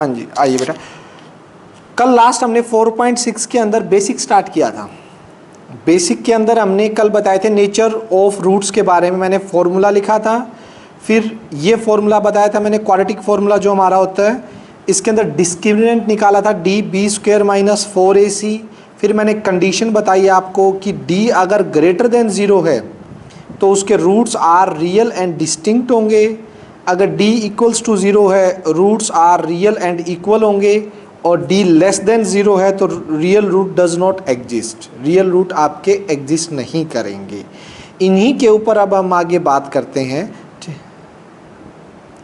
हाँ जी, आइए बेटा। कल लास्ट हमने 4.6 के अंदर बेसिक स्टार्ट किया था। बेसिक के अंदर हमने कल बताए थे नेचर ऑफ रूट्स के बारे में, मैंने फॉर्मूला लिखा था। फिर ये फॉर्मूला बताया था मैंने, क्वाड्रेटिक फॉर्मूला जो हमारा होता है, इसके अंदर डिस्क्रिमिनेंट निकाला था D B square minus 4ac। फिर मैंने कंडीशन बताई आपको कि डी अगर ग्रेटर देन 0 है तो उसके roots are real and distinct होंगे। अगर d इक्वल्स टू 0 है, roots are real and equal होंगे। और d लेस देन 0 है तो real root does not exist, real root आपके एग्जिस्ट नहीं करेंगे। इन्हीं के ऊपर अब हम आगे बात करते हैं।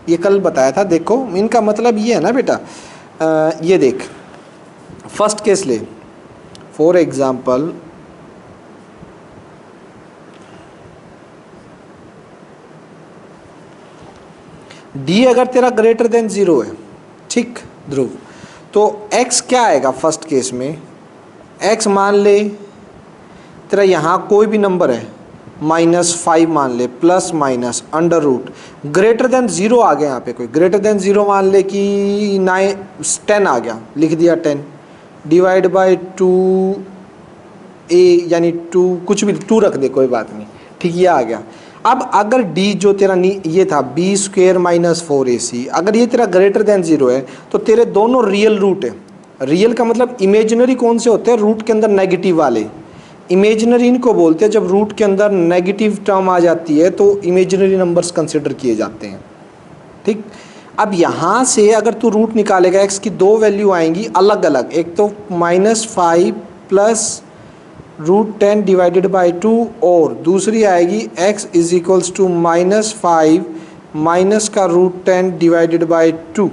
ये कल बताया था, देखो इनका मतलब ये है ना बेटा, ये देख फर्स्ट केस ले, फॉर एग्जाम्पल d अगर तेरा ग्रेटर देन 0 है, ठीक ध्रुव, तो x क्या आएगा फर्स्ट केस में? x मान ले तेरा यहाँ कोई भी नंबर है, -5 मान ले, plus minus under root, greater than 0 आ गया यहाँ पे, कोई ग्रेटर देन 0 मान ले कि 10 आ गया, लिख दिया 10 डिवाइड बाई 2a यानी 2 कुछ भी 2 रख दे, कोई बात नहीं, ठीक ये आ गया। अब अगर d जो तेरा ये था b स्क्वेयर माइनस 4ac, अगर ये तेरा ग्रेटर देन 0 है तो तेरे दोनों रियल रूट है। रियल का मतलब इमेजिनरी कौन से होते हैं? रूट के अंदर नेगेटिव वाले, इमेजिनरी इनको बोलते हैं। जब रूट के अंदर नेगेटिव टर्म आ जाती है तो इमेजिनरी नंबर्स कंसिडर किए जाते हैं, ठीक। अब यहाँ से अगर तू रूट निकालेगा, x की दो वैल्यू आएंगी अलग अलग, एक तो -5 प्लस √10 डिवाइडेड बाई 2 और दूसरी आएगी x is equals to -5 minus का √10 डिवाइडेड बाई 2,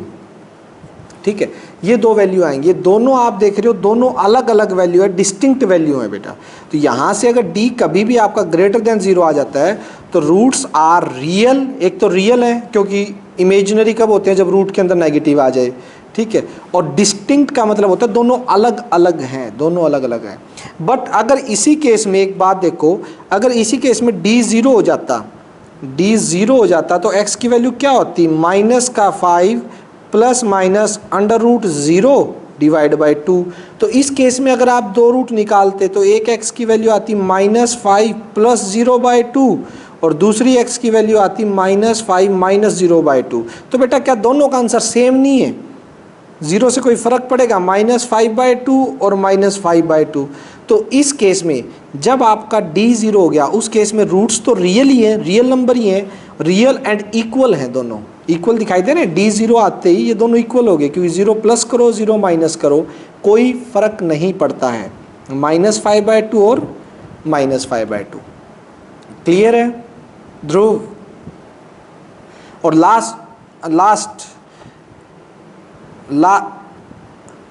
ठीक है। ये दो वैल्यू आएंगी, ये दोनों आप देख रहे हो दोनों अलग अलग वैल्यू है, डिस्टिंक्ट वैल्यू है बेटा। तो यहाँ से अगर d कभी भी आपका ग्रेटर देन 0 आ जाता है तो रूट्स आर रियल, एक तो रियल है क्योंकि इमेजिनरी कब होते हैं? जब रूट के अंदर नेगेटिव आ जाए, ठीक है। और डिस्टिंक्ट का मतलब होता है दोनों अलग अलग हैं, दोनों अलग अलग हैं। बट अगर इसी केस में एक बात देखो, अगर इसी केस में d 0 हो जाता, d 0 हो जाता तो x की वैल्यू क्या होती? -5 plus minus under root 0 divide by 2। तो इस केस में अगर आप दो रूट निकालते तो एक x की वैल्यू आती -5 प्लस 0 बाई 2 और दूसरी x की वैल्यू आती -5 माइनस 0 बाई 2। तो बेटा क्या दोनों का आंसर सेम नहीं है? 0 से कोई फ़र्क पड़ेगा? -5/2 और -5/2। तो इस केस में जब आपका d 0 हो गया, उस केस में रूट्स तो रियल ही हैं, रियल नंबर ही हैं, रियल एंड इक्वल हैं, दोनों इक्वल दिखाई दे रहे हैं। d 0 आते ही ये दोनों इक्वल हो गए, क्योंकि 0 प्लस करो 0 माइनस करो कोई फ़र्क नहीं पड़ता है, -5/2 और -5/2। क्लियर है ध्रुव? और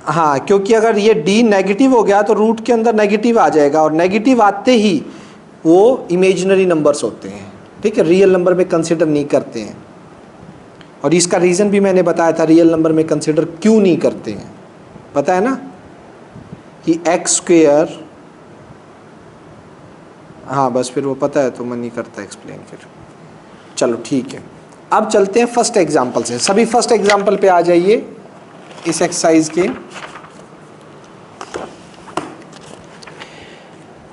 हाँ, क्योंकि अगर ये d नेगेटिव हो गया तो रूट के अंदर नेगेटिव आ जाएगा और नेगेटिव आते ही वो इमेजिनरी नंबर्स होते हैं, ठीक है, रियल नंबर में कंसिडर नहीं करते हैं। और इसका रीज़न भी मैंने बताया था, रियल नंबर में कंसिडर क्यों नहीं करते हैं, पता है ना, कि x स्क्वेयर, हाँ बस फिर वो पता है तो मैं नहीं करता एक्सप्लेन फिर। चलो ठीक है, अब चलते हैं फर्स्ट एग्जाम्पल से। सभी फर्स्ट एग्जाम्पल पे आ जाइए इस एक्सरसाइज के।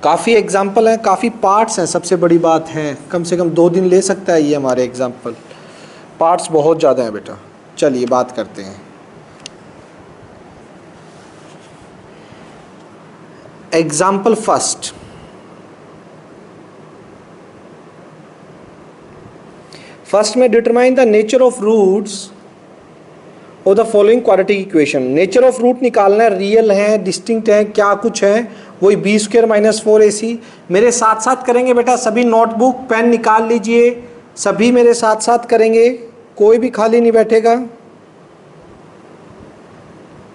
काफ़ी एग्जाम्पल हैं, काफ़ी पार्ट्स हैं, सबसे बड़ी बात है कम से कम 2 दिन ले सकता है ये हमारे एग्जाम्पल, पार्ट्स बहुत ज़्यादा हैं बेटा। चलिए बात करते हैं। एग्जाम्पल फर्स्ट, फर्स्ट में determine the nature of roots और the following quadratic equation. Nature of root निकालना है, रियल है, डिस्टिंक्ट है, क्या कुछ है, वही b स्क्वायर माइनस 4ac। मेरे साथ साथ करेंगे बेटा, सभी नोटबुक पेन निकाल लीजिए, सभी मेरे साथ साथ करेंगे, कोई भी खाली नहीं बैठेगा।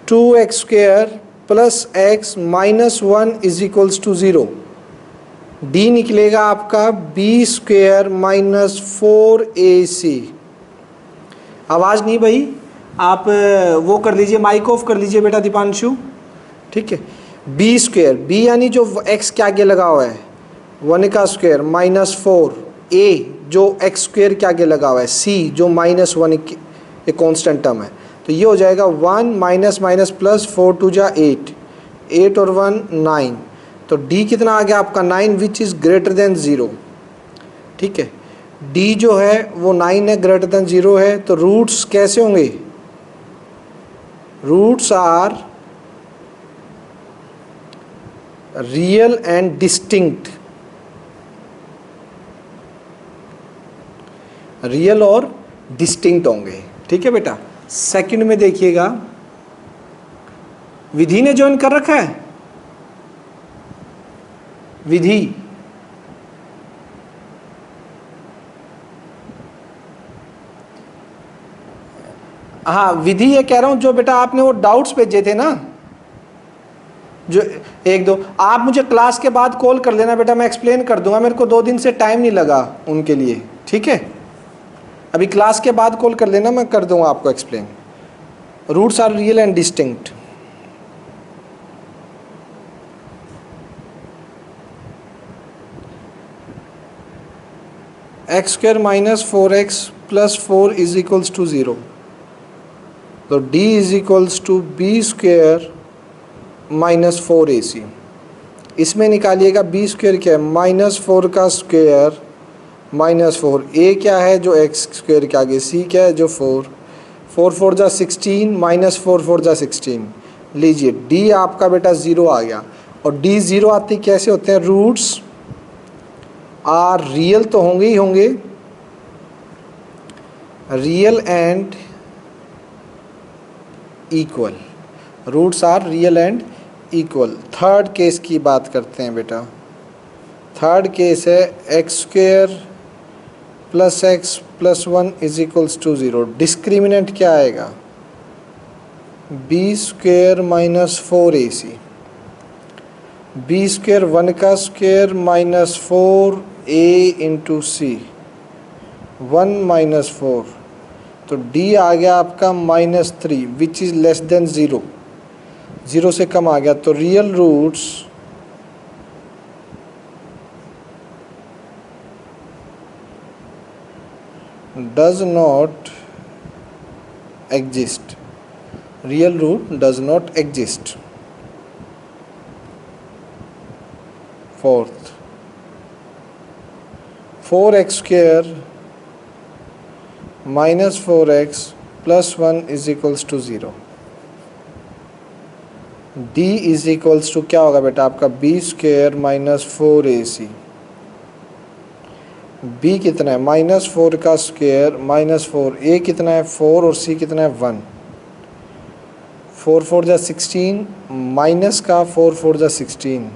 2x square plus x minus 1 is equals to 0। d निकलेगा आपका b स्क्वायर माइनस 4ac। आवाज़ नहीं भाई, आप वो कर लीजिए, माइक ऑफ कर लीजिए बेटा दीपांशु, ठीक है। b स्क्वेयर, b यानी जो x के आगे लगा हुआ है 1 का स्क्वायर माइनस 4, a जो x स्क्वेयर के आगे लगा हुआ है, c जो -1 एक कांस्टेंट टर्म है, तो ये हो जाएगा 1 माइनस माइनस प्लस 4 टू जा 8, 8 और 1 9, तो डी कितना आ गया आपका 9 विच इज़ ग्रेटर देन 0। ठीक है, डी जो है वो 9 है, ग्रेटर देन 0 है, तो रूट्स कैसे होंगे, roots are real and distinct, real और डिस्टिंक्ट होंगे। ठीक है बेटा, सेकंड में देखिएगा, विधि ने ज्वाइन कर रखा है, विधि, हाँ विधि ये कह रहा हूं जो बेटा आपने वो डाउट्स भेजे थे ना, जो एक दो, आप मुझे क्लास के बाद कॉल कर लेना बेटा, मैं एक्सप्लेन कर दूंगा, मेरे को 2 दिन से टाइम नहीं लगा उनके लिए। ठीक है, अभी क्लास के बाद कॉल कर लेना, मैं कर दूंगा आपको explain. Roots are real and distinct. X square minus 4x plus 4 is equals to 0, तो d is equals to b square minus 4ac। इसमें निकालिएगा बी स्क्वायर क्या है, माइनस 4 का स्क्वायर माइनस 4, a क्या है जो x स्क्वायर के आगे, c क्या है जो 4, 4 4 जा 16, माइनस 4 4 जा 16। लीजिए d आपका बेटा 0 आ गया, और d 0 आते कैसे होते हैं, रूट्स आर रियल तो होंगे ही होंगे, real and equal, roots are real and equal. Third case की बात करते हैं बेटा, थर्ड केस है x square plus x plus 1 is equals to 0। Discriminant क्या आएगा, b square minus 4ac, b square 1 का square minus 4 a into c, 1 minus 4, तो d आ गया आपका minus 3 which is less than 0, 0 से कम आ गया, तो real roots does not exist, real root does not exist. Fourth, 4x square minus 4x plus 1 is equals to 0, d is equals to क्या होगा बेटा आपका B square minus 4ac, b कितना है माइनस 4 का स्क्वेयर माइनस 4, a कितना है 4 और c कितना है 1, 4 4 जा 16, माइनस का 4 4 जा 16,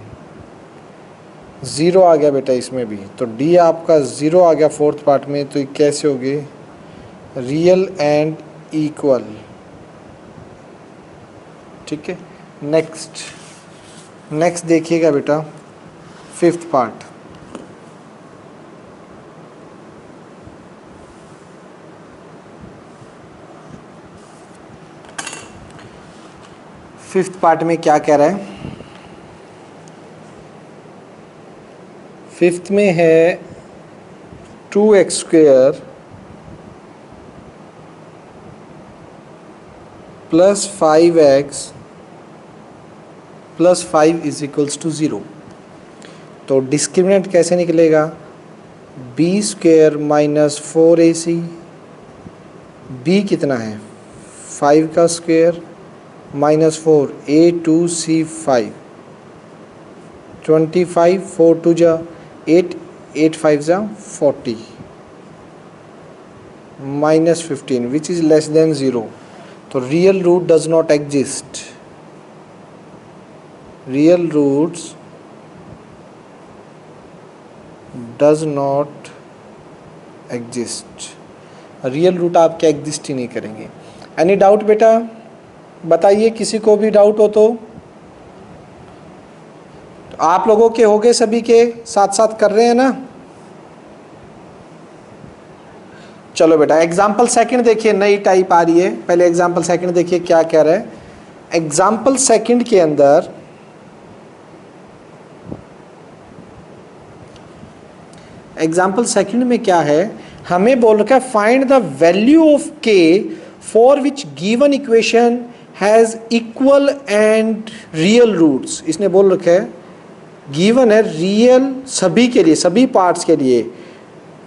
0 आ गया बेटा इसमें भी, तो d आपका 0 आ गया फोर्थ पार्ट में, तो ये कैसे हो गए, रियल एंड इक्वल। ठीक है, नेक्स्ट देखिएगा बेटा, फिफ्थ पार्ट, फिफ्थ पार्ट में क्या कह रहा है, फिफ्थ में है 2x square plus 5x plus 5 is equals to 0। तो डिस्क्रिमिनेंट कैसे निकलेगा, b square minus 4ac, b कितना है 5 का स्क्वेयर माइनस 4, a2c 5, 25, 4 2 जा 8, 8 5 जा 40, minus 15 which is less than 0, तो real root does not exist, real roots does not exist, real root आपके एग्जिस्ट ही नहीं करेंगे। एनी डाउट बेटा, बताइए किसी को भी डाउट हो तो आप लोगों के हो गए, सभी के साथ साथ कर रहे हैं ना। चलो बेटा एग्जाम्पल सेकंड देखिए, नई टाइप आ रही है, पहले एग्जाम्पल सेकंड देखिए क्या कह रहा है। एग्जाम्पल सेकंड के अंदर एग्जाम्पल सेकंड में क्या है, हमें बोल रखा है find the value of k for which given equation has equal and real roots. इसने बोल रखा है गिवन है रियल सभी के लिए, सभी पार्ट्स के लिए।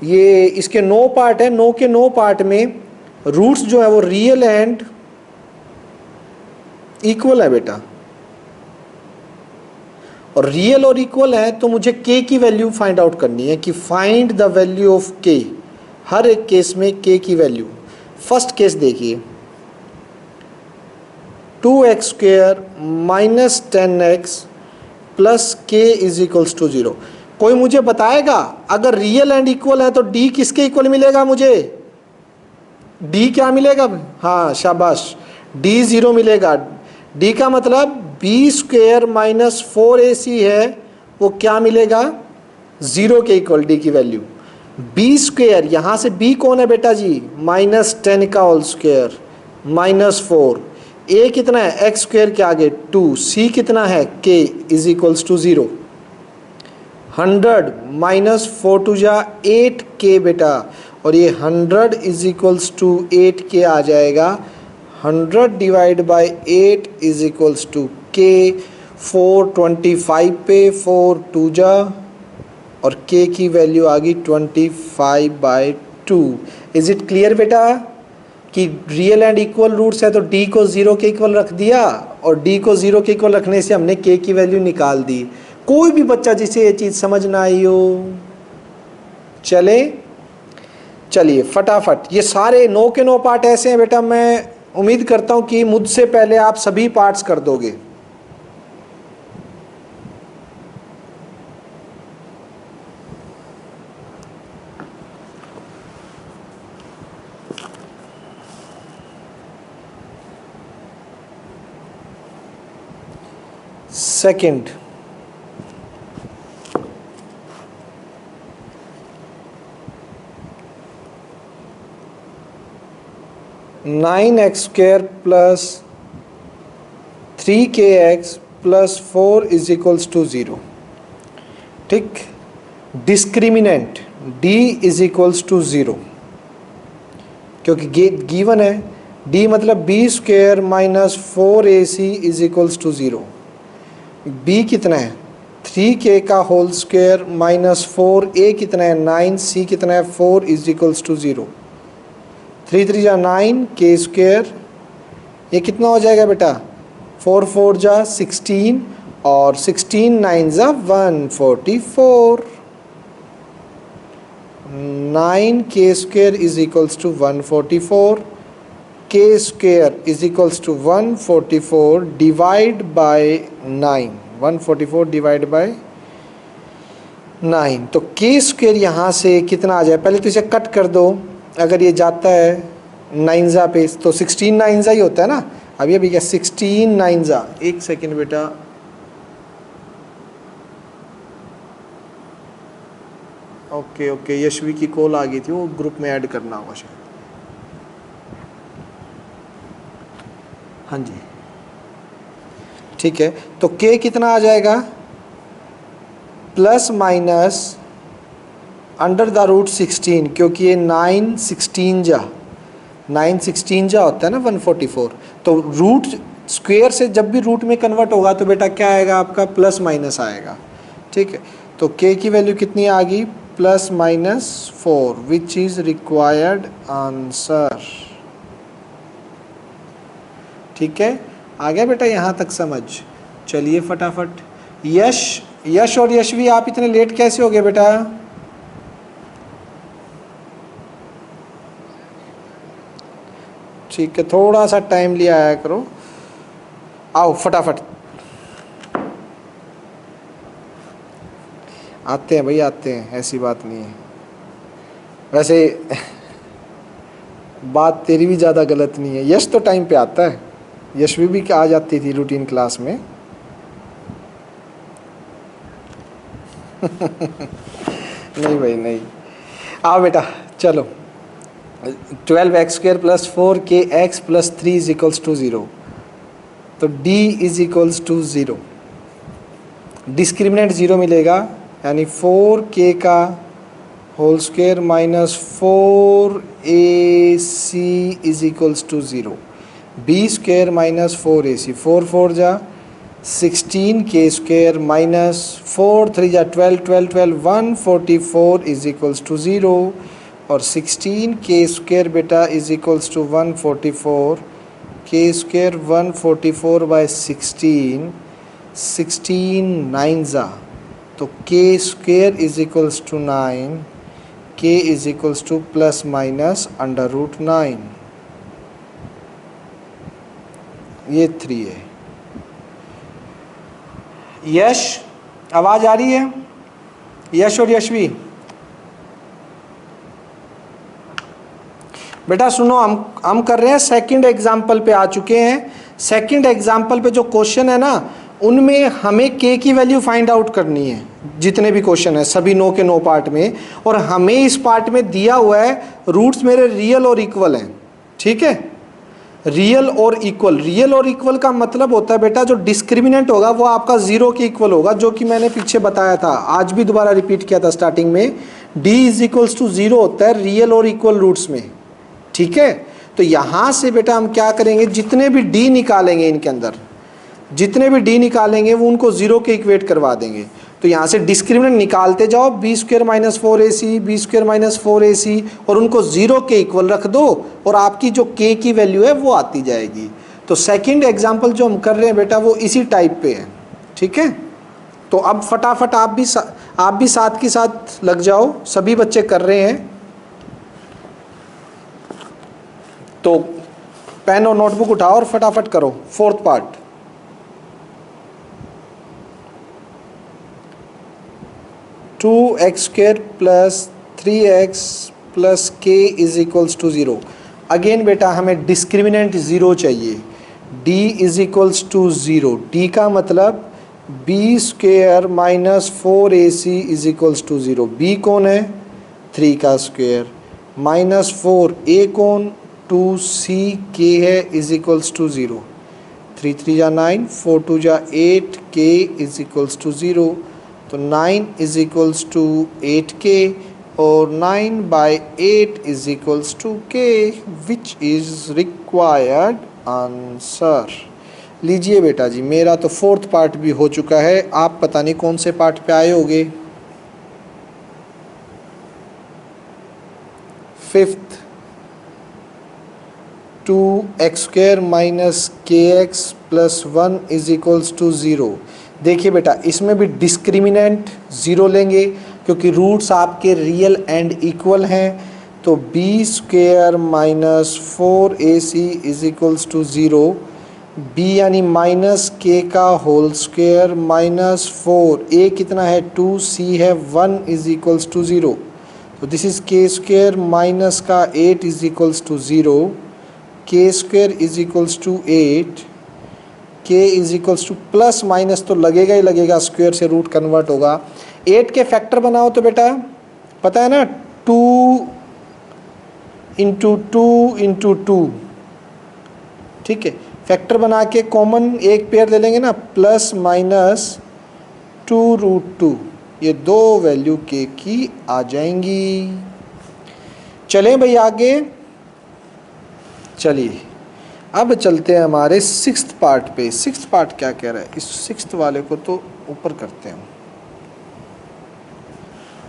ये इसके 9 पार्ट है, 9 के 9 पार्ट में रूट्स जो है वो रियल एंड इक्वल है बेटा। और रियल और इक्वल है तो मुझे k की वैल्यू फाइंड आउट करनी है कि find the value of k। हर एक केस में k की वैल्यू। फर्स्ट केस देखिए 2x square minus 10x plus k is equals to 0। कोई मुझे बताएगा अगर रियल एंड इक्वल है तो d किसके इक्वल मिलेगा मुझे? d क्या मिलेगा? हाँ शाबाश, d 0 मिलेगा। d का मतलब b स्क्वेयर माइनस 4ac है, वो क्या मिलेगा? 0 के इक्वल d की वैल्यू। b स्क्वेयर, यहाँ से b कौन है बेटा जी? माइनस 10 का होल स्क्वेयर माइनस 4। a कितना है? x स्क्वेयर के आगे 2। c कितना है? k is equals to 0। 100 minus 4 two जा 8k बेटा, और ये 100 इज इक्वल्स टू 8k आ जाएगा। 100 divide by 8 is equals to k। 425 पे 4 2 जा, और k की वैल्यू आ गई 25/2। इज इट क्लियर बेटा कि रियल एंड इक्वल रूट्स है तो d को 0 के इक्वल रख दिया, और d को 0 के इक्वल रखने से हमने k की वैल्यू निकाल दी। कोई भी बच्चा जिसे ये चीज़ समझ ना आई हो, चलिए फटाफट। ये सारे 9 के 9 पार्ट ऐसे हैं बेटा, मैं उम्मीद करता हूँ कि मुझसे पहले आप सभी पार्ट्स कर दोगे। Second, nine x square plus 3kx plus 4 is equals to 0। ठीक, discriminant d is equals to 0, क्योंकि गिवन है d मतलब b square minus 4ac is equals to 0। b कितना है? 3k का होल स्क्वेयर माइनस 4a कितना है? 9। c कितना है? 4 इज इक्वल्स टू 0। 3 3 जा 9, k स्क्वेयर, ये कितना हो जाएगा बेटा? 4 4 जा 16, और 16 9 जा 144। 9k square is equals to 144। k square is equals to 144 divide by 9। 144 divide by 9, तो k स्क्वेयर यहाँ से कितना आ जाए? पहले तो इसे कट कर दो। अगर ये जाता है 9 पे तो 16 9 ही होता है ना। अभी क्या 16 9। एक सेकेंड बेटा, ओके यशवी की कॉल आ गई थी, वो ग्रुप में ऐड करना होगा शायद। हाँ जी ठीक है, तो k कितना आ जाएगा? Plus minus under the root 16, क्योंकि ये 9 16 जा 9 16 जा होता है ना 144। तो रूट स्क्वेयर से जब भी रूट में कन्वर्ट होगा तो बेटा क्या आएगा आपका? प्लस माइनस आएगा। ठीक है, तो k की वैल्यू कितनी आ गई? Plus minus 4, which is required answer. ठीक है, आ गया बेटा यहाँ तक समझ? चलिए फटाफट। यश और यशवी, आप इतने लेट कैसे हो गए बेटा? ठीक है, थोड़ा सा टाइम लिया आया करो। आओ फटाफट, आते हैं भाई आते हैं, ऐसी बात नहीं है। वैसे बात तेरी भी ज़्यादा गलत नहीं है। यश तो टाइम पे आता है, यशवी भी आ जाती थी रूटीन क्लास में। नहीं भाई नहीं। आओ बेटा चलो। 12x square plus 4kx plus 3 is equals to 0, तो d is equals to 0। Discriminant 0 मिलेगा, यानी 4k का whole square minus 4ac is equals to 0, b square minus 4ac, 4 4 जा 16k स्क्वायर माइनस 4 3 जा 12 12 12 144 इज इक्वल्स टू 0, और 16k square बेटा is equals to 144, k square 144 by 16, 16 9 जा, तो k square is equals to 9, k is equals to plus minus under root 9, ये 3 है। यश आवाज आ रही है? यश और यशवी बेटा सुनो, हम कर रहे हैं सेकंड एग्जाम्पल पे आ चुके हैं। सेकंड एग्जाम्पल पे जो क्वेश्चन है ना, उनमें हमें के की वैल्यू फाइंड आउट करनी है, जितने भी क्वेश्चन है सभी 9 के 9 पार्ट में, और हमें इस पार्ट में दिया हुआ है रूट्स मेरे रियल और इक्वल हैं, ठीक है। रियल और इक्वल, रियल और इक्वल का मतलब होता है बेटा जो डिस्क्रिमिनेंट होगा वो आपका 0 के इक्वल होगा, जो कि मैंने पीछे बताया था, आज भी दोबारा रिपीट किया था स्टार्टिंग में। d इज इक्वल्स टू 0 होता है रियल और इक्वल रूट्स में, ठीक है। तो यहाँ से बेटा हम क्या करेंगे, जितने भी d निकालेंगे इनके अंदर, जितने भी d निकालेंगे वो उनको 0 के इक्वेट करवा देंगे। तो यहाँ से डिस्क्रिमिनेंट निकालते जाओ, b square minus 4ac, b square minus 4ac, और उनको 0 के इक्वल रख दो, और आपकी जो k की वैल्यू है वो आती जाएगी। तो सेकंड एग्जांपल जो हम कर रहे हैं बेटा वो इसी टाइप पे है, ठीक है। तो अब फटाफट आप भी साथ के साथ लग जाओ, सभी बच्चे कर रहे हैं। तो पेन और नोटबुक उठाओ और फटाफट करो fourth part. Two x square plus 3x plus k is equals to 0। Again बेटा हमें डिस्क्रिमिनेंट 0 चाहिए, d is equals to 0, d का मतलब b square minus 4ac is equals to 0। b कौन है? 3 का स्क्वेयर माइनस 4, a कौन? 2c k है इज इक्वल्स टू 0। 3 3 जा 9, 4 2 जा 8, k इज इक्वल्स टू 0। तो 9 इज इक्वल्स टू 8k, और 9 by 8 is equals to k, which is required answer. लीजिए बेटा जी, मेरा तो फोर्थ पार्ट भी हो चुका है, आप पता नहीं कौन से पार्ट पे आए होगे। Fifth, 2x square minus kx plus 1 is equals to 0। देखिए बेटा इसमें भी डिस्क्रिमिनेंट 0 लेंगे, क्योंकि रूट्स आपके रियल एंड इक्वल हैं। तो b square minus 4ac is equals to 0, b यानी माइनस के का होल स्क्वेयर माइनस 4, ए कितना है? 2c है, 1 इज इक्वल्स टू 0। तो this is k square minus का 8 इज इक्वल्स टू 0, के स्क्वेयर इज इक्वल्स टू 8, के is equals to plus minus तो लगेगा ही लगेगा, स्क्वायर से रूट कन्वर्ट होगा। 8 के फैक्टर बनाओ तो बेटा पता है ना, 2 इंटू 2 इंटू 2, ठीक है। फैक्टर बना के कॉमन एक पेयर ले लेंगे ना, प्लस माइनस 2 रूट 2, ये दो वैल्यू के की आ जाएंगी। चलें भाई आगे, चलिए अब चलते हैं हमारे सिक्स्थ पार्ट पे। सिक्स्थ पार्ट क्या कह रहा है, इस सिक्स्थ वाले को तो ऊपर करते हैं।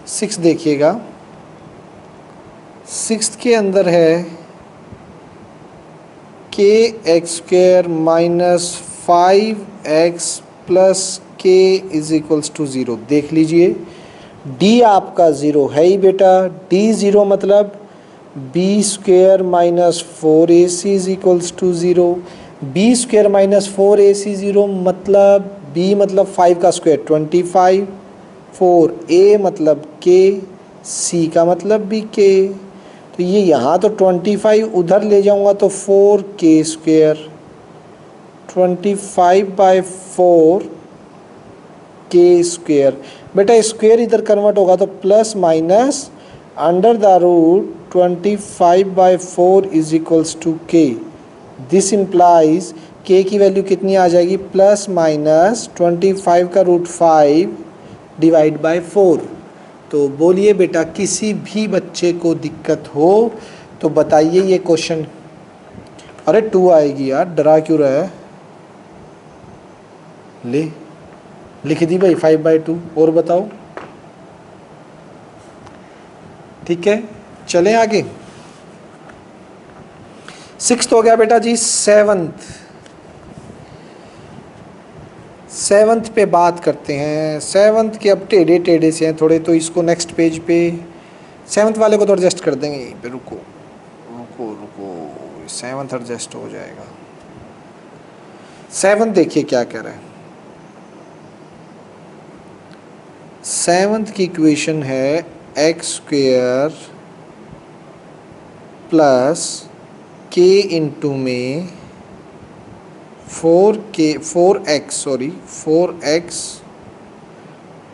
6 देखिएगा, 6 के अंदर है के x square minus 5x plus k is equals to 0। देख लीजिए d आपका 0 है ही बेटा, d 0 मतलब b square minus 4ac is equals to 0। B square minus 4ac 0 मतलब b मतलब 5 का स्क्वायर 25, 4a मतलब k, c का मतलब भी k। तो ये यहाँ तो 25 उधर ले जाऊँगा तो 4k square, 25 by 4 k square. बेटा स्क्वेयर इधर कन्वर्ट होगा तो plus minus under the root 25 by 4 is equals to k। This implies k की वैल्यू कितनी आ जाएगी, प्लस माइनस 25 का रूट 5 डिवाइड बाई 4। तो बोलिए बेटा, किसी भी बच्चे को दिक्कत हो तो बताइए ये क्वेश्चन। अरे 2 आएगी यार, डरा क्यों रहा है? ले लिख दी भाई 5/2। और बताओ। ठीक है, चलें आगे। 6th हो गया बेटा जी। 7th पे बात करते हैं। 7th के अब टेढ़े टेढ़े से हैं थोड़े, तो इसको नेक्स्ट पेज पे 7th वाले को तो एडजस्ट कर देंगे यहीं पे। रुको रुको रुको, 7th एडजस्ट हो जाएगा। 7th देखिए क्या कह रहा है। 7th की इक्वेशन है x² प्लस k इंटू में 4x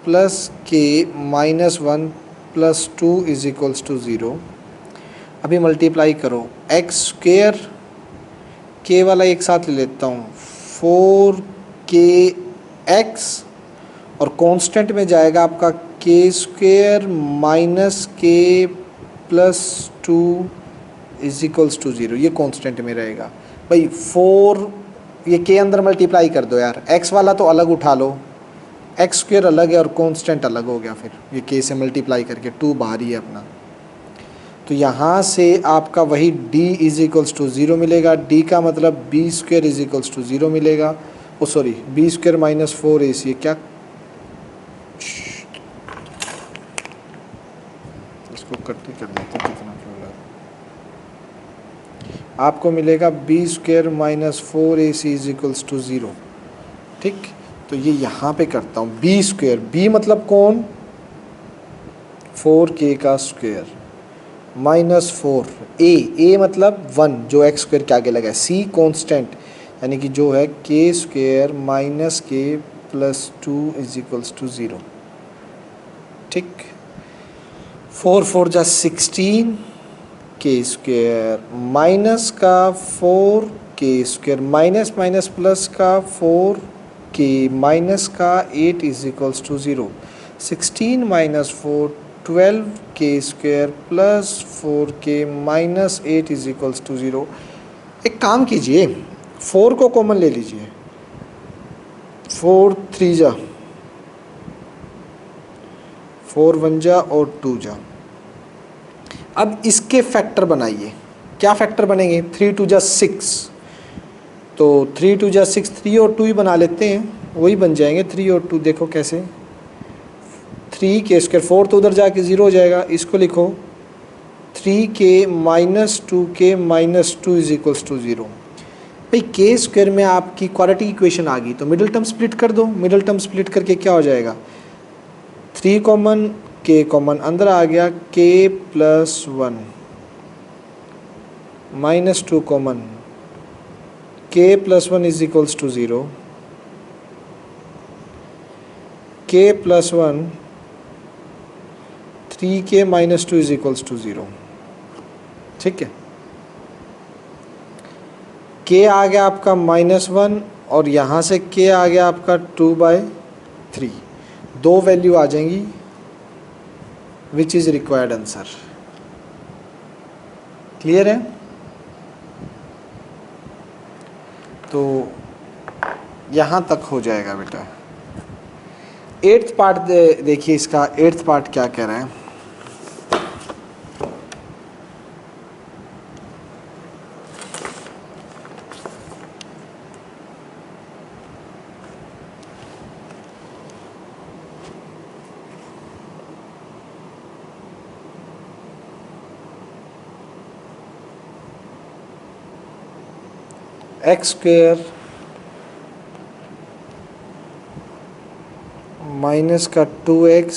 plus k -1 plus 2 is equals to 0। अभी मल्टीप्लाई करो। x² k वाला एक साथ ले लेता हूँ, 4kx, और कांस्टेंट में जाएगा आपका k² minus k plus 2 is equals to 0। ये कांस्टेंट में रहेगा भाई। 4 ये k अंदर मल्टीप्लाई कर दो यार, x वाला तो अलग उठा लो, x² अलग है और कांस्टेंट अलग हो गया। फिर ये k से मल्टीप्लाई करके 2 बाहर ही है अपना। तो यहाँ से आपका वही d इज इक्वल्स टू 0 मिलेगा। d का मतलब b² इज इक्वल्स टू 0 मिलेगा। ओ सॉरी, b² माइनस 4ac। क्या इसको कट्टी कर देते हैं, कितना आपको मिलेगा b² minus 4ac is equals to 0। ठीक, तो ये यहाँ पे करता हूँ। b², b मतलब कौन, 4k का स्क्वायर माइनस 4, a मतलब 1 जो x² के आगे लगा है, c कांस्टेंट यानी कि जो है k² minus k plus 2 is equals to 0। ठीक, 4 4 जा 16 k² माइनस का 4k² माइनस माइनस प्लस का 4k माइनस का 8 is equals to 0। 16 minus 4 12k² plus 4k minus 8 is equals to 0। एक काम कीजिए, 4 को कॉमन ले लीजिए, 4 3 जा, 4 1 जा और 2 जा। अब इसके फैक्टर बनाइए। क्या फैक्टर बनेंगे, 3 2 जा 6, तो 3 2 जा 6, 3 और 2 ही बना लेते हैं, वही बन जाएंगे 3 और 2। देखो कैसे, 3k², 4 तो उधर जाके 0 हो जाएगा, इसको लिखो 3k minus 2k minus 2 is equals to 0। भाई k² में आपकी क्वाड्रेटिक इक्वेशन आ गई, तो मिडिल टर्म स्प्लिट कर दो। मिडिल टर्म स्प्लिट करके क्या हो जाएगा, 3 कॉमन k कॉमन, अंदर आ गया k plus 1 minus 2 common, k plus 1 is equals to 0, k plus 1 3k minus 2 is equals to 0। ठीक है, k आ गया आपका -1 और यहाँ से k आ गया आपका 2/3। 2 वैल्यू आ जाएंगी which is required answer. Clear है? तो यहाँ तक हो जाएगा बेटा। 8th पार्ट देखिए, इसका 8th पार्ट क्या कह रहा है। x² माइनस का 2x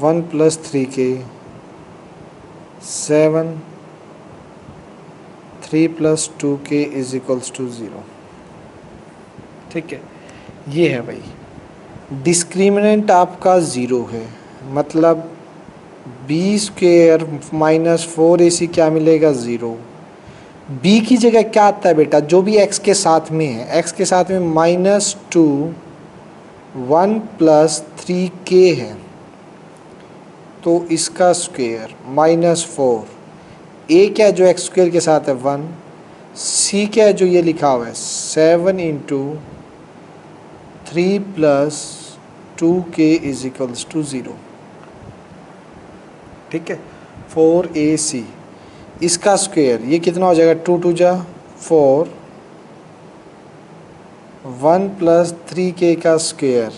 1 plus 3k 7 3 plus 2k is equals to 0। ठीक है, ये है भाई। डिस्क्रिमिनेंट आपका 0 है, मतलब b² माइनस 4ac क्या मिलेगा, 0। b की जगह क्या आता है बेटा, जो भी x के साथ में है, x के साथ में -2 1 प्लस 3k है तो इसका स्क्वायर -4, a क्या है जो एक्स स्क्वायर के साथ है 1, c क्या है जो ये लिखा हुआ है 7 into 3 plus 2k is equals to 0। ठीक है, 4ac इसका स्क्वायर ये कितना हो जाएगा 2 2 जा 4, 1 प्लस 3k का स्क्वायर।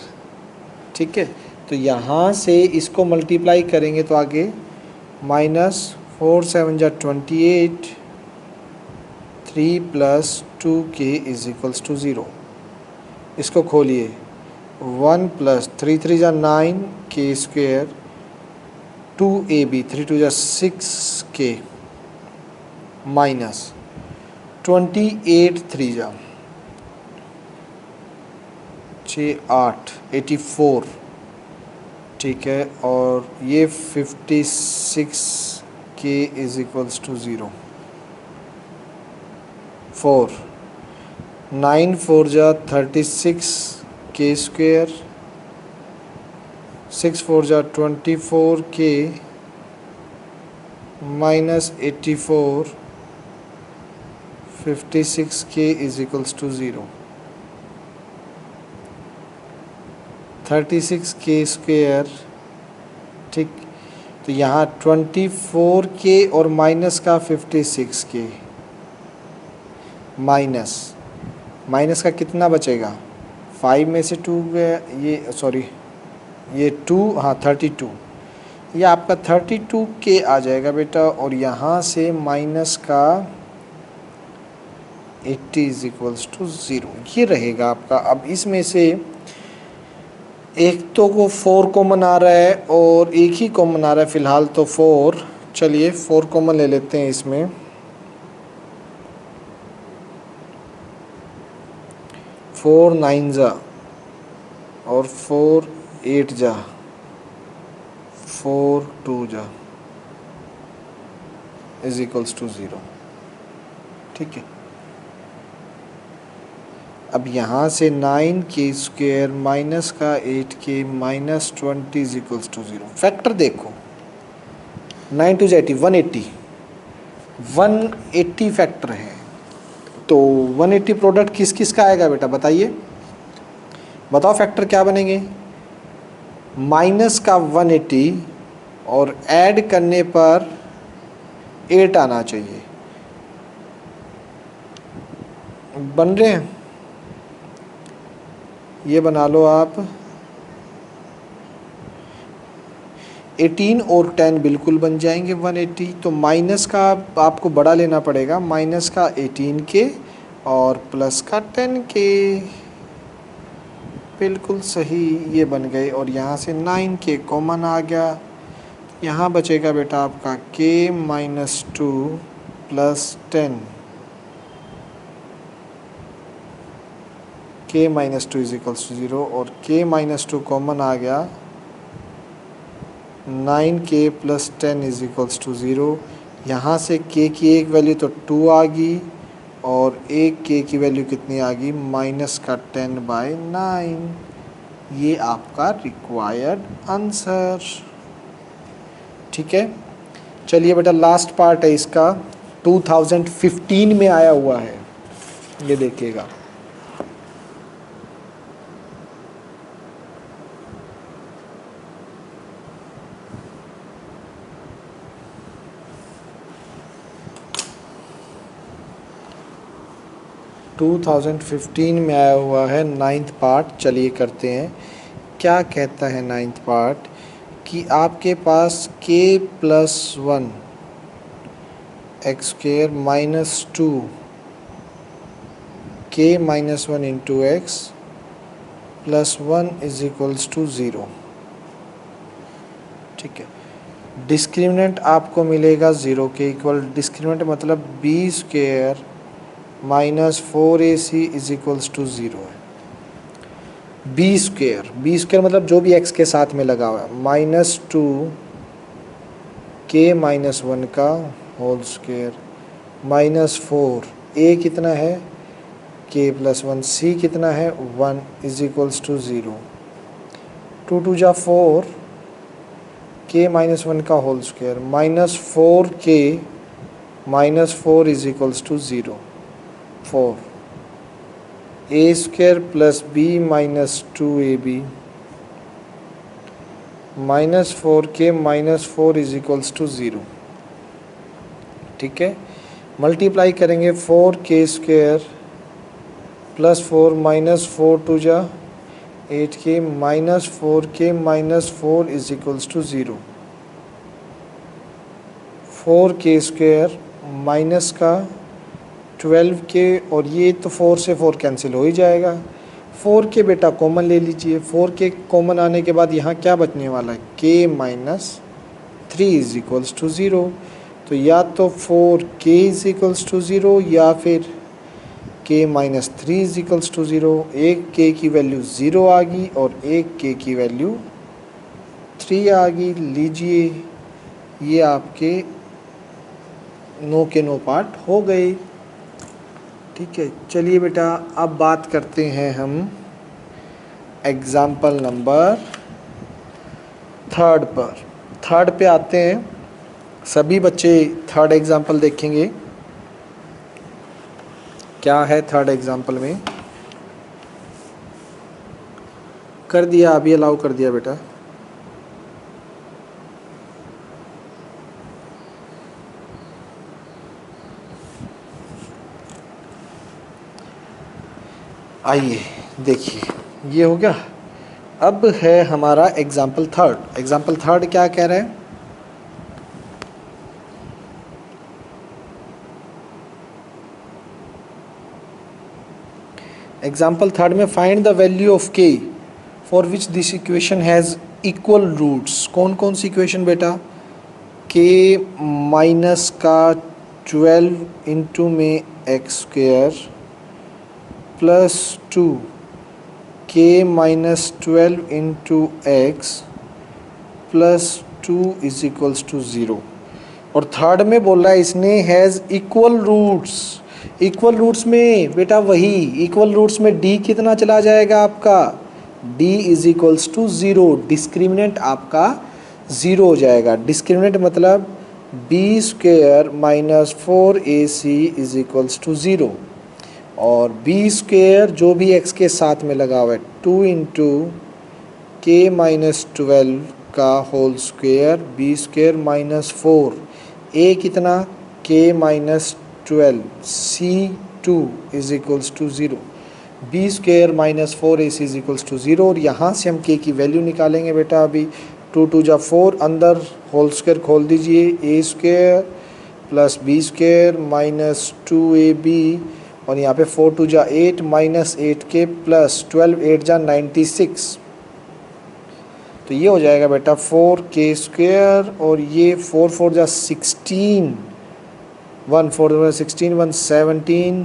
ठीक है, तो यहाँ से इसको मल्टीप्लाई करेंगे तो आगे -4 7 जा 28, 3 plus 2k is equals to 0। इसको खोलिए 1 प्लस 3 3 जा 9 k स्क्वायर 2ab 3 2 जा 6k माइनस 28 3 जा 6 8 84। ठीक है, और ये 56k इज इक्वल्स टू 0। 4 9 4 जा 36k स्क्वायर, 6 4 जा 24k minus 84, 56k is equals to 0। 36k square. ठीक, तो यहाँ 24k और माइनस का 56k, माइनस का कितना बचेगा 5 में से 2 गया, ये सॉरी ये 2, हाँ 32, ये आपका 32k आ जाएगा बेटा, और यहाँ से माइनस का 80 इज इक्वल्स टू 0 ये रहेगा आपका। अब इसमें से एक तो को 4 कॉमन आ रहा है और एक ही कॉमन आ रहा है फ़िलहाल तो 4, चलिए 4 कॉमन ले लेते हैं इसमें। 4 9 जा और 4 8 जा 4 2 जा इज इक्वल्स टू 0। ठीक है, अब यहाँ से 9k स्क्वायर माइनस का 8k minus 20 is equals to 0। Factor देखो 9 2 80 180, 180 फैक्टर है, तो 180 प्रोडक्ट किस किस का आएगा बेटा बताइए, बताओ फैक्टर क्या बनेंगे। माइनस का 180 और ऐड करने पर 8 आना चाहिए, बन रहे हैं, ये बना लो आप। 18 और 10 बिल्कुल बन जाएंगे 180, तो माइनस का आपको बड़ा लेना पड़ेगा, माइनस का 18k और प्लस का 10k, बिल्कुल सही ये बन गए। और यहाँ से 9k कॉमन आ गया, यहाँ बचेगा बेटा आपका k minus 2 plus 10, k minus 2 is equals to 0, और k माइनस 2 कॉमन आ गया, 9k plus 10 is equals to 0। यहाँ से k की एक वैल्यू तो 2 आ गई और एक k की वैल्यू कितनी आ गई माइनस का 10/9। ये आपका रिक्वायर्ड आंसर। ठीक है, चलिए बेटा लास्ट पार्ट है इसका, 2015 में आया हुआ है, ये देखिएगा। टू 2015 में आया हुआ है 9th पार्ट, चलिए करते हैं। क्या कहता है 9th पार्ट कि आपके पास k plus 1 x square minus 2 k minus 1 into x plus 1 is equals to 0। ठीक है, डिस्क्रिमिनेंट आपको मिलेगा 0 के इक्वल, डिस्क्रिमिनेंट मतलब b square minus 4ac is equals to 0 है। बी स्क्वेयर मतलब जो भी x के साथ में लगा हुआ है, माइनस 2 k माइनस 1 का होल स्क्वेयर माइनस 4, a कितना है k प्लस 1, c कितना है 1 is equals to 0। Two two जा 4 के माइनस 1 का whole square minus 4k minus 4 is equals to 0 4 a square plus b minus 2ab minus 4k minus 4 is equals to 0। ठीक है, multiply करेंगे 4k square plus 4 minus 4 two जा 8k minus 4k minus 4 is equals to 0। 4k square minus का 12k और ये तो 4 से 4 cancel हो ही जाएगा। 4k बेटा कॉमन ले लीजिए। 4k कॉमन आने के बाद यहाँ क्या बचने वाला है, k minus 3 is equals to 0। तो या तो 4k इज इक्वल्स टू 0 या फिर k minus 3 is equals to 0। एक k की वैल्यू 0 आ गई और एक k की वैल्यू 3 आ गई। लीजिए ये आपके 9 के 9 पार्ट हो गए। ठीक है, चलिए बेटा अब बात करते हैं हम एग्ज़ाम्पल नंबर 3 पर। 3 पे आते हैं। सभी बच्चे 3 एग्ज़ाम्पल देखेंगे। क्या है 3 एग्ज़ाम्पल में, कर दिया अभी, अलाउ कर दिया बेटा। आइए देखिए, ये हो गया। अब है हमारा एग्जाम्पल 3। एग्जाम्पल 3 क्या कह रहे हैं, एग्जाम्पल 3 में find the value of k for which this equation has equal roots. कौन कौन सी इक्वेशन बेटा, k माइनस का 12 इंटू में x square plus 2 k minus 12 into x plus 2 is equals to 0। और 3 में बोल रहा है इसने has equal roots. Equal roots में बेटा वही इक्वल रूट्स में d कितना चला जाएगा आपका, d is equals to 0। Discriminant आपका 0 हो जाएगा। डिस्क्रिमिनेंट मतलब b square minus 4ac is equals to 0 और b स्क्वायर जो भी x के साथ में लगा हुआ है 2 इंटू के माइनस 12 का whole square b square minus 4 a कितना k minus 12 c2 is equals to 0 b square minus 4ac is equals to 0। और यहाँ से हम k की वैल्यू निकालेंगे बेटा। अभी 2 2 जा 4, अंदर होल स्क्वायर खोल दीजिए, a square plus b square minus 2ab और यहाँ पे 4 2 जा 8 माइनस 8k प्लस 12 8 जा 96। तो ये हो जाएगा बेटा 4k स्क्वायर और ये 4 4 जा 16 1 4 जा 16 1 17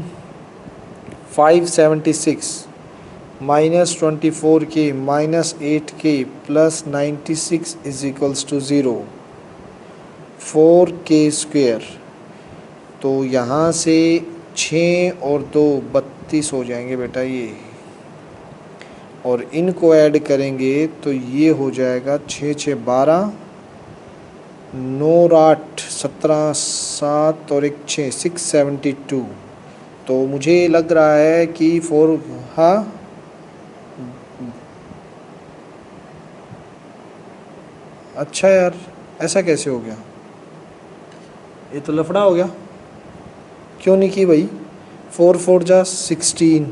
576 minus 24k minus 8k plus 96 is equals to 0 4k square. तो यहाँ से 6 और 2 32 हो जाएंगे बेटा ये, और इनको ऐड करेंगे तो ये हो जाएगा 6 6 12 9 8 17 7 और 1 6 672। तो मुझे लग रहा है कि 4 हाँ अच्छा यार ऐसा कैसे हो गया, ये तो लफड़ा हो गया। क्यों नहीं की भाई, 4 4 जा 16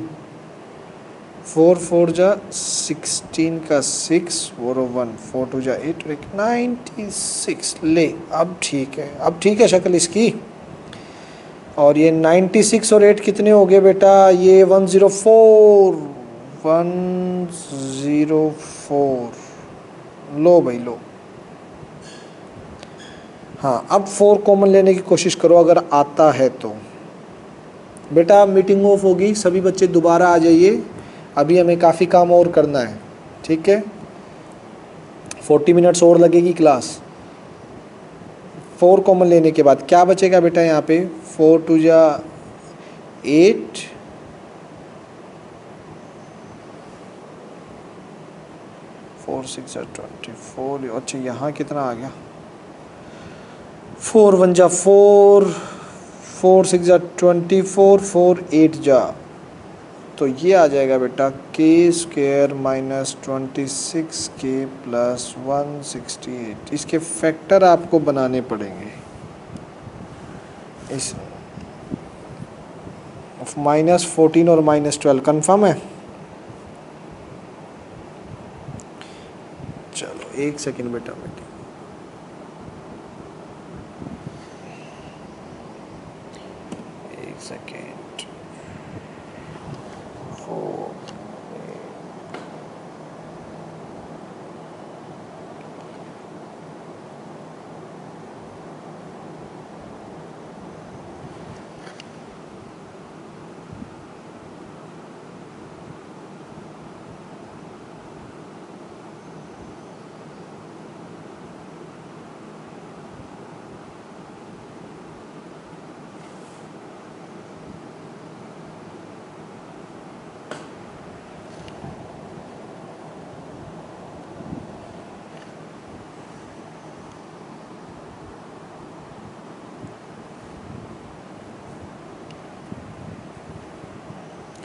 4 4 जा 16 का 6 और 1 4 2 जा 8 और 96 ले। अब ठीक है, अब ठीक है शक्ल इसकी। और ये 96 और 8 कितने हो गए बेटा, ये 104 लो भाई लो। हाँ अब 4 कॉमन लेने की कोशिश करो अगर आता है तो। बेटा मीटिंग ऑफ होगी, सभी बच्चे दोबारा आ जाइए, अभी हमें काफ़ी काम और करना है। ठीक है, 40 मिनट्स और लगेगी क्लास। 4 कॉमन लेने के बाद क्या बचेगा बेटा, यहाँ पे 4 2 जा 8 4 4 6 24। अच्छा यहाँ कितना आ गया, 4 1 जा 4, 4 6 जा 24, 4 8 जा, तो ये आ जाएगा बेटा के स्क्वायर माइनस 26k प्लस 168। इसके फैक्टर आपको बनाने पड़ेंगे, इस -14 और -12 कंफर्म है। चलो एक सेकंड बेटा, एक सेकेंड।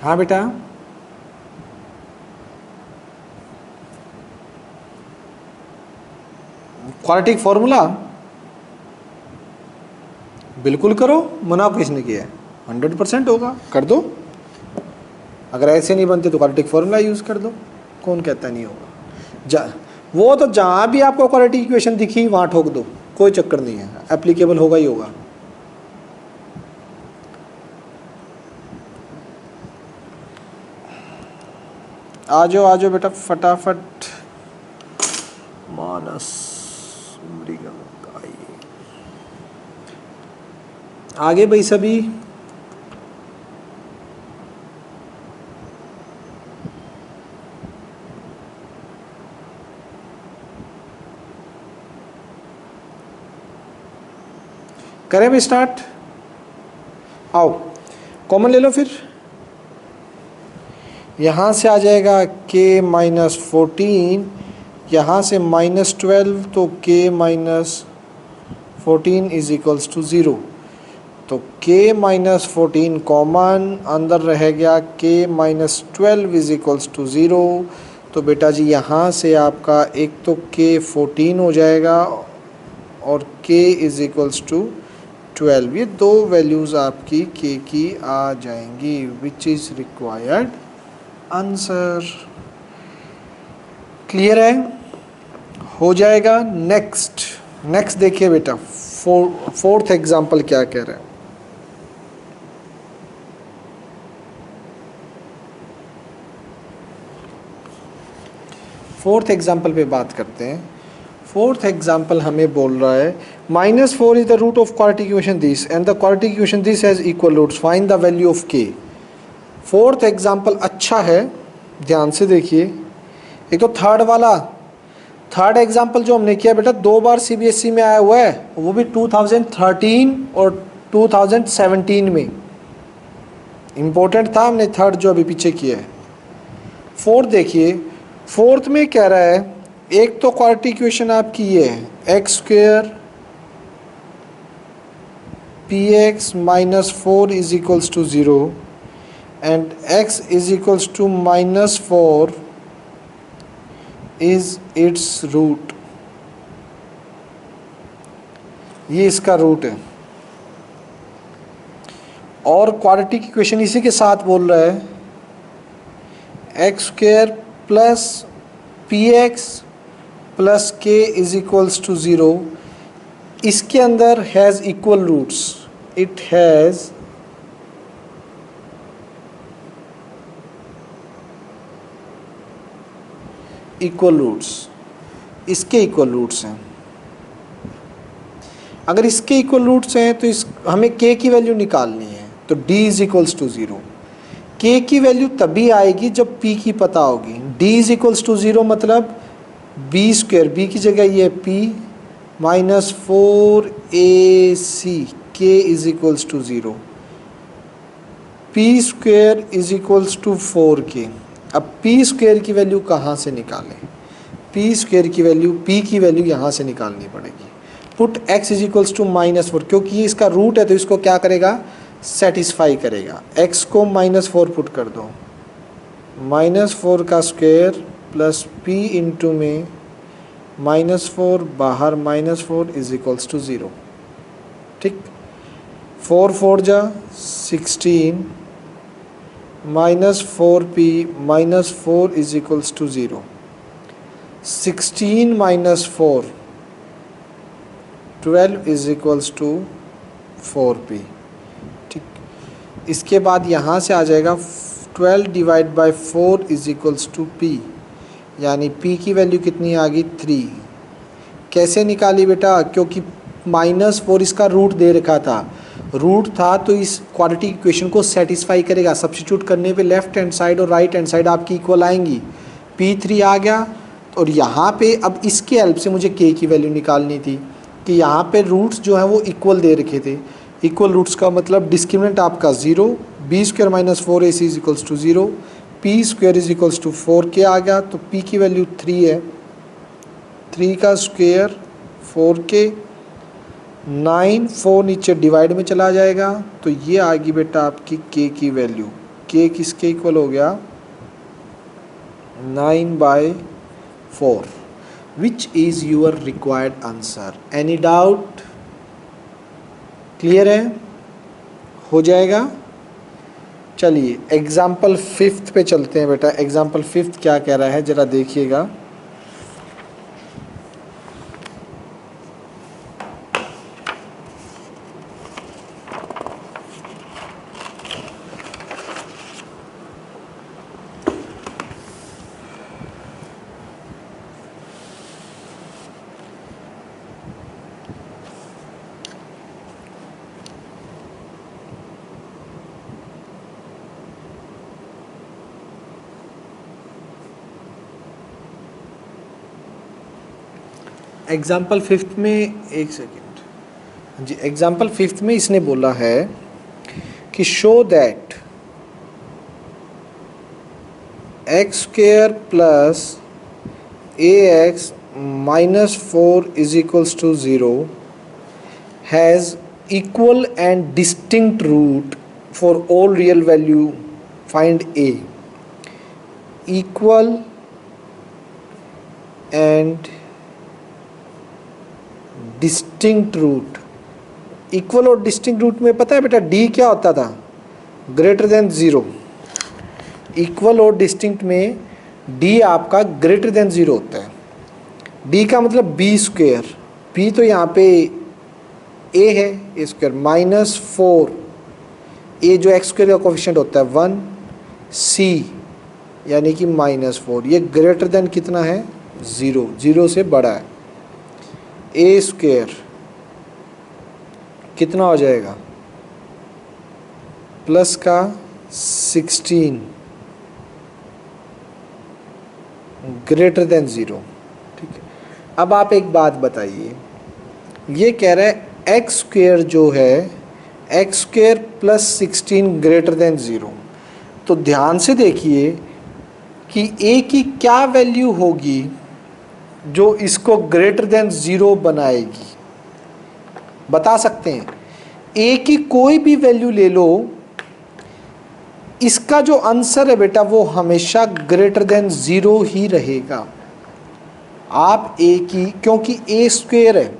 हाँ बेटा, क्वाड्रेटिक फॉर्मूला बिल्कुल करो, मना किसने किया है, 100% होगा, कर दो। अगर ऐसे नहीं बनते तो क्वाड्रेटिक फॉर्मूला यूज़ कर दो, कौन कहता नहीं होगा। वो तो जहाँ भी आपको क्वाड्रेटिक इक्वेशन दिखी वहाँ ठोक दो, कोई चक्कर नहीं है, एप्लीकेबल होगा ही होगा। आ जाओ बेटा फटाफट, मानस आगे भाई सभी। करें भी स्टार्ट, आओ कॉमन ले लो फिर। यहाँ से आ जाएगा k माइनस 14, यहाँ से -12, तो k minus 14 is equals to 0। तो k माइनस 14 कॉमन, अंदर रह गया k minus 12 is equals to 0। तो बेटा जी यहाँ से आपका एक तो k 14 हो जाएगा और k इज इक्वल्स टू 12। ये दो वैल्यूज़ आपकी k की आ जाएंगी, which is required answer. Clear है, हो जाएगा। नेक्स्ट देखिए बेटा, फोर्थ एग्जाम्पल क्या कह रहा है। फोर्थ एग्जाम्पल पे बात करते हैं। फोर्थ एग्जाम्पल हमें बोल रहा है -4 is the root of quadratic equation this and the quadratic equation this has equal roots, find the value of k। Fourth example अच्छा है, ध्यान से देखिए। एक तो थर्ड एग्जाम्पल जो हमने किया बेटा 2 बार CBSE में आया हुआ है, वो भी 2013 और 2017 में। इम्पोर्टेंट था, हमने थर्ड जो अभी पीछे किया है। फोर्थ देखिए, फोर्थ में कह रहा है एक तो क्वाड्रेटिक इक्वेशन आपकी ये है x² px minus 4 is equals to 0 and x is equals to -4 is its root. ये इसका रूट है। और क्वाड्रेटिक इक्वेशन इसी के साथ बोल रहा है x² plus px plus k is equals to 0। इसके अंदर has equal roots, it has equal roots, इसके इक्वल रूट्स हैं। अगर इसके इक्वल रूट्स हैं तो हमें k की वैल्यू निकालनी है, तो d is equals to 0। k की वैल्यू तभी आएगी जब p की पता होगी। d इज इक्वल्स टू 0 मतलब b², b की जगह ये p minus 4ac, k is equals to 0, p² is equals to 4k। अब p² की वैल्यू कहाँ से निकालें? पी स्क्वेयर की वैल्यू, पी की वैल्यू यहाँ से निकालनी पड़ेगी। Put x is equals to -4, क्योंकि ये इसका रूट है तो इसको क्या करेगा, सेटिस्फाई करेगा। x को -4 पुट कर दो, -4 का स्क्वायर प्लस p इंटू में -4 बाहर -4 इज इक्वल्स टू 0। ठीक, 4 4 जा 16 -4p -4 is equals to 0। 16 -4 12 is equals to 4p। ठीक, इसके बाद यहाँ से आ जाएगा 12 divide by 4 is equals to p, यानी p की वैल्यू कितनी आ गई 3। कैसे निकाली बेटा, क्योंकि -4 इसका रूट दे रखा था, रूट था तो इस क्वाड्रेटिक इक्वेशन को सेटिस्फाई करेगा। सब्स्टिट्यूट करने पे लेफ्ट हैंड साइड और राइट हैंड साइड आपकी इक्वल आएंगी। p3 आ गया, और यहाँ पे अब इसके हेल्प से मुझे k की वैल्यू निकालनी थी कि यहाँ पे रूट्स जो है वो इक्वल दे रखे थे। इक्वल रूट्स का मतलब डिस्क्रिमिनेंट आपका 0, b square minus 4ac is equals to 0, p square is equals to 4k आ गया, तो p की वैल्यू 3 है, 3 का स्क्वायर 4k, 9 4 नीचे डिवाइड में चला जाएगा, तो ये आ गई बेटा आपकी k की वैल्यू। k किसके इक्वल हो गया, 9/4, which is your required answer. Any doubt, clear है, हो जाएगा। चलिए एग्जाम्पल 5 पे चलते हैं बेटा। एग्जाम्पल 5 क्या कह रहा है ज़रा देखिएगा। एग्जाम्पल 5 में, एक सेकेंड जी, एग्जाम्पल 5 में इसने बोला है कि show that x square plus ax minus 4 is equals to 0 has equal and distinct root for all real value, find a। Equal and distinct root, equal और डिस्टिंक्ट रूट में पता है बेटा d क्या होता था, ग्रेटर देन 0। इक्वल और distinct में d आपका ग्रेटर देन 0 होता है। d का मतलब b स्क्वेयर, b तो यहाँ पे a है, a स्क्वेयर माइनस 4, a जो x स्क्वेयर का कोफिशिएंट होता है 1, c यानी कि -4, ये ग्रेटर देन कितना है 0, 0 से बड़ा है। a स्क्वेयर कितना हो जाएगा, प्लस का 16 ग्रेटर देन 0। ठीक है, अब आप एक बात बताइए, ये कह रहा है एक्स स्क्वेयर जो है, x square plus 16 greater than 0। तो ध्यान से देखिए कि a की क्या वैल्यू होगी जो इसको ग्रेटर देन 0 बनाएगी। बता सकते हैं, a की कोई भी वैल्यू ले लो, इसका जो आंसर है बेटा वो हमेशा ग्रेटर देन 0 ही रहेगा। आप a की, क्योंकि a स्क्वेयर है,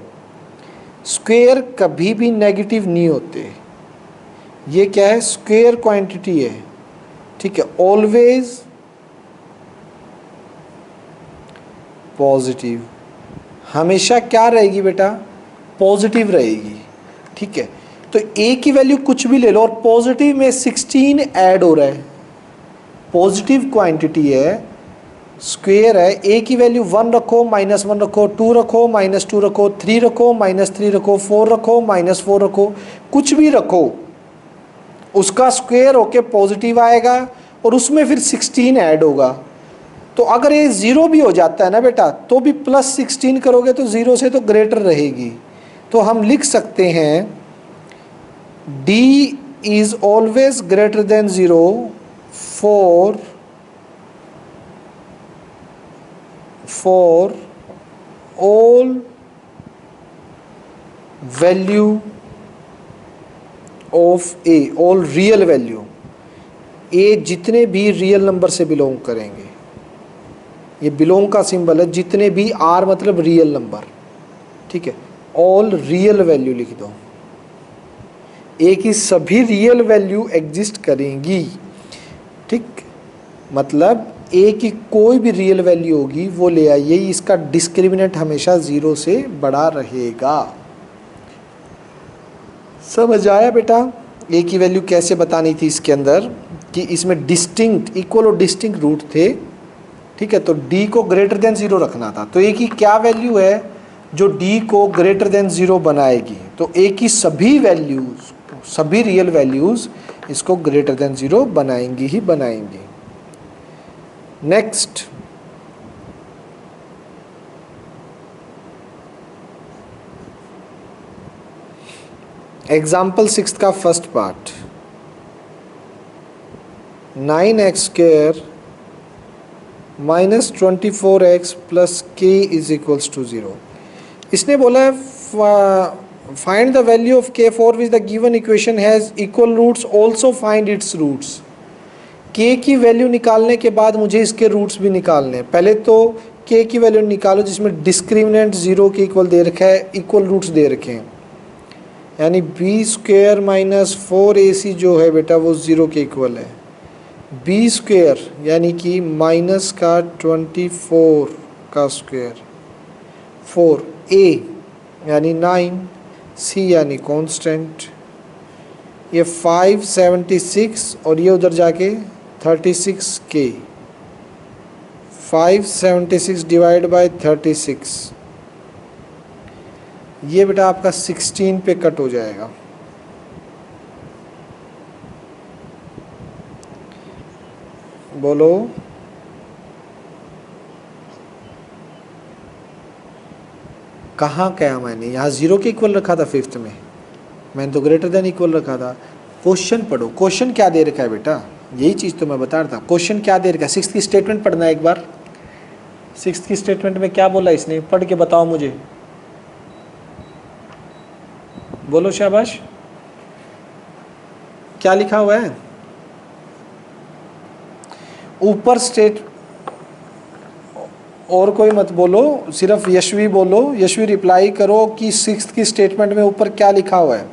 स्क्वेयर कभी भी नेगेटिव नहीं होते, ये क्या है, स्क्वेयर क्वांटिटी है। ठीक है, ऑलवेज पॉजिटिव, हमेशा क्या रहेगी बेटा, पॉजिटिव रहेगी। ठीक है, तो a की वैल्यू कुछ भी ले लो और पॉजिटिव में 16 ऐड हो रहा है, पॉजिटिव क्वांटिटी है, स्क्वेयर है, a की वैल्यू 1 रखो, -1 रखो, 2 रखो, -2 रखो, 3 रखो, -3 रखो, 4 रखो, -4 रखो, कुछ भी रखो, उसका स्क्वेयर होके पॉजिटिव आएगा और उसमें फिर 16 ऐड होगा। तो अगर ये 0 भी हो जाता है ना बेटा, तो भी +16 करोगे तो 0 से तो ग्रेटर रहेगी। तो हम लिख सकते हैं d is always greater than 0 for for all value of a, all real value, a जितने भी रियल नंबर से बिलोंग करेंगे, ये बिलोंग का सिंबल है, जितने भी, आर मतलब रियल नंबर, ठीक है, ऑल रियल वैल्यू लिख दो, ए की सभी रियल वैल्यू एग्जिस्ट करेंगी, ठीक, मतलब ए की कोई भी रियल वैल्यू होगी वो ले आइए, इसका डिस्क्रिमिनेंट हमेशा 0 से बड़ा रहेगा। समझ आया बेटा? ए की वैल्यू कैसे बतानी थी इसके अंदर, कि इसमें डिस्टिंक्ट, इक्वल और डिस्टिंक्ट रूट थे, ठीक है, तो डी को ग्रेटर देन 0 रखना था, तो ए की क्या वैल्यू है जो डी को ग्रेटर देन 0 बनाएगी, तो ए की सभी वैल्यूज, सभी रियल वैल्यूज इसको ग्रेटर देन 0 बनाएंगी ही बनाएंगी। नेक्स्ट, एग्जाम्पल 6 का first part, 9x² minus 24x plus k is equals to 0। इसने बोला है find the value of k for which the given equation has equal roots, also find its roots. k की value निकालने के बाद मुझे इसके रूट्स भी निकालने हैं। पहले तो k की वैल्यू निकालो जिसमें डिस्क्रिमिनेंट 0 के इक्वल दे रखा है, इक्वल रूट्स दे रखे हैं, यानी b² माइनस 4ac जो है बेटा वो 0 के इक्वल है, b² यानी कि माइनस का 24 का स्क्वायर, 4a यानी 9, c यानी कांस्टेंट, ये 576 और ये उधर जाके 36k, 576 डिवाइड बाय 36, ये बेटा आपका 16 पे कट हो जाएगा। बोलो, कहाँ क्या मैंने यहाँ 0 के इक्वल रखा था फिफ्थ में, मैंने तो ग्रेटर देन इक्वल रखा था। क्वेश्चन पढ़ो, क्वेश्चन क्या दे रखा है बेटा, यही चीज़ तो मैं बता रहा था, क्वेश्चन क्या दे रखा है। 6th की स्टेटमेंट पढ़ना है एक बार, 6th की स्टेटमेंट में क्या बोला इसने, पढ़ के बताओ मुझे, बोलो शाबाश, क्या लिखा हुआ है ऊपर स्टेट, और कोई मत बोलो, सिर्फ यशवी बोलो, यशवी रिप्लाई करो कि 6th की स्टेटमेंट में ऊपर क्या लिखा हुआ है।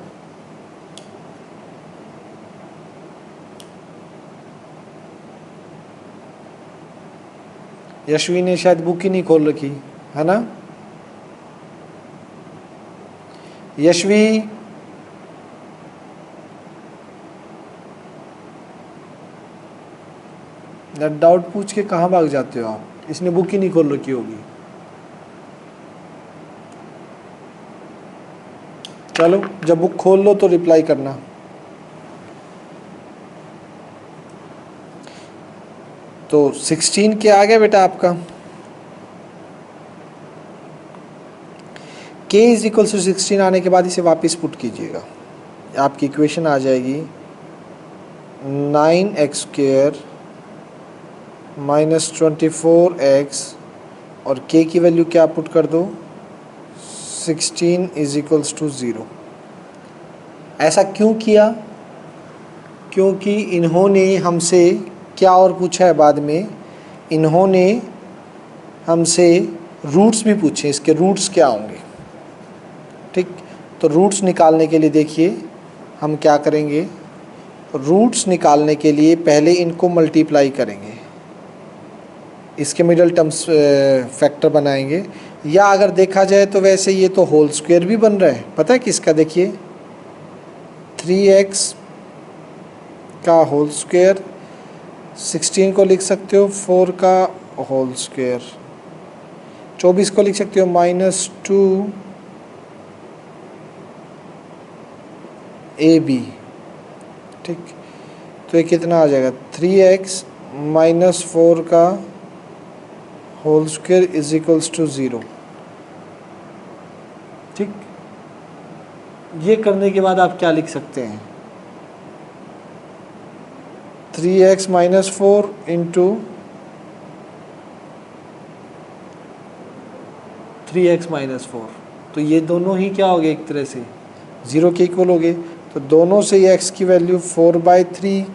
यशवी ने शायद बुक ही नहीं खोल रखी है ना, यशवी डाउट पूछ के कहाँ भाग जाते हो आप, इसने बुक ही नहीं खोल रखी होगी। चलो जब बुक खोल लो तो रिप्लाई करना। तो 16 के आ गया बेटा आपका, k इज इक्वल टू 16 आने के बाद इसे वापस पुट कीजिएगा, आपकी इक्वेशन आ जाएगी 9x² माइनस 24x और k की वैल्यू क्या पुट कर दो, 16 इज इक्वल्स टू 0। ऐसा क्यों किया, क्योंकि इन्होंने हमसे क्या और पूछा है बाद में, इन्होंने हमसे रूट्स भी पूछे, इसके रूट्स क्या होंगे, ठीक। तो रूट्स निकालने के लिए देखिए हम क्या करेंगे, रूट्स निकालने के लिए पहले इनको मल्टीप्लाई करेंगे, इसके मिडल टर्म्स फैक्टर बनाएंगे, या अगर देखा जाए तो वैसे ये तो होल स्क्वायर भी बन रहा है, पता है किसका, देखिए 3x का होल स्क्वायर, 16 को लिख सकते हो 4 का होल स्क्वायर, 24 को लिख सकते हो -2 AB, ठीक। तो ये कितना आ जाएगा, 3x माइनस 4 का whole square is equals to 0, ठीक। ये करने के बाद आप क्या लिख सकते हैं, 3x minus 4 into 3x minus 4, तो ये दोनों ही क्या हो गए, एक तरह से 0 के इक्वल हो गए। तो दोनों से ये x की वैल्यू 4/3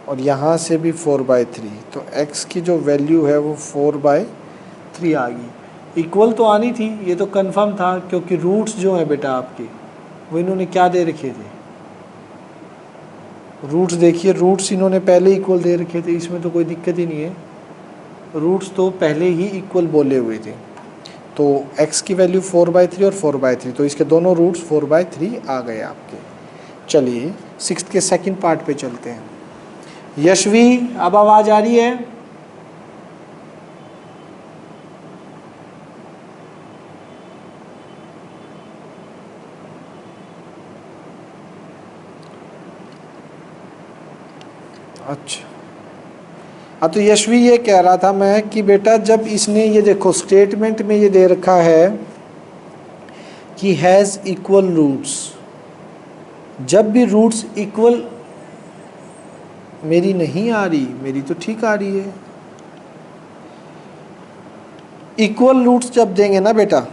और यहाँ से भी 4/3, तो x की जो वैल्यू है वो 4/3 आ गई। इक्वल तो आनी थी, ये तो कंफर्म था, क्योंकि रूट्स जो हैं बेटा आपके वो इन्होंने क्या दे रखे थे, रूट्स देखिए, रूट्स इन्होंने पहले इक्वल दे रखे थे, इसमें तो कोई दिक्कत ही नहीं है, रूट्स तो पहले ही इक्वल बोले हुए थे। तो x की वैल्यू 4/3 और 4/3, तो इसके दोनों रूट्स 4/3 आ गए आपके। चलिए सिक्स्थ के सेकंड पार्ट पे चलते हैं। यशवी, अब आवाज़ आ रही है? अच्छा, हाँ, तो यशवी ये कह रहा था मैं कि बेटा जब इसने ये देखो स्टेटमेंट में ये दे रखा है कि हैज़ इक्वल रूट्स, जब भी रूट्स इक्वल, मेरी नहीं आ रही, मेरी तो ठीक आ रही है। इक्वल रूट्स जब देंगे ना बेटा,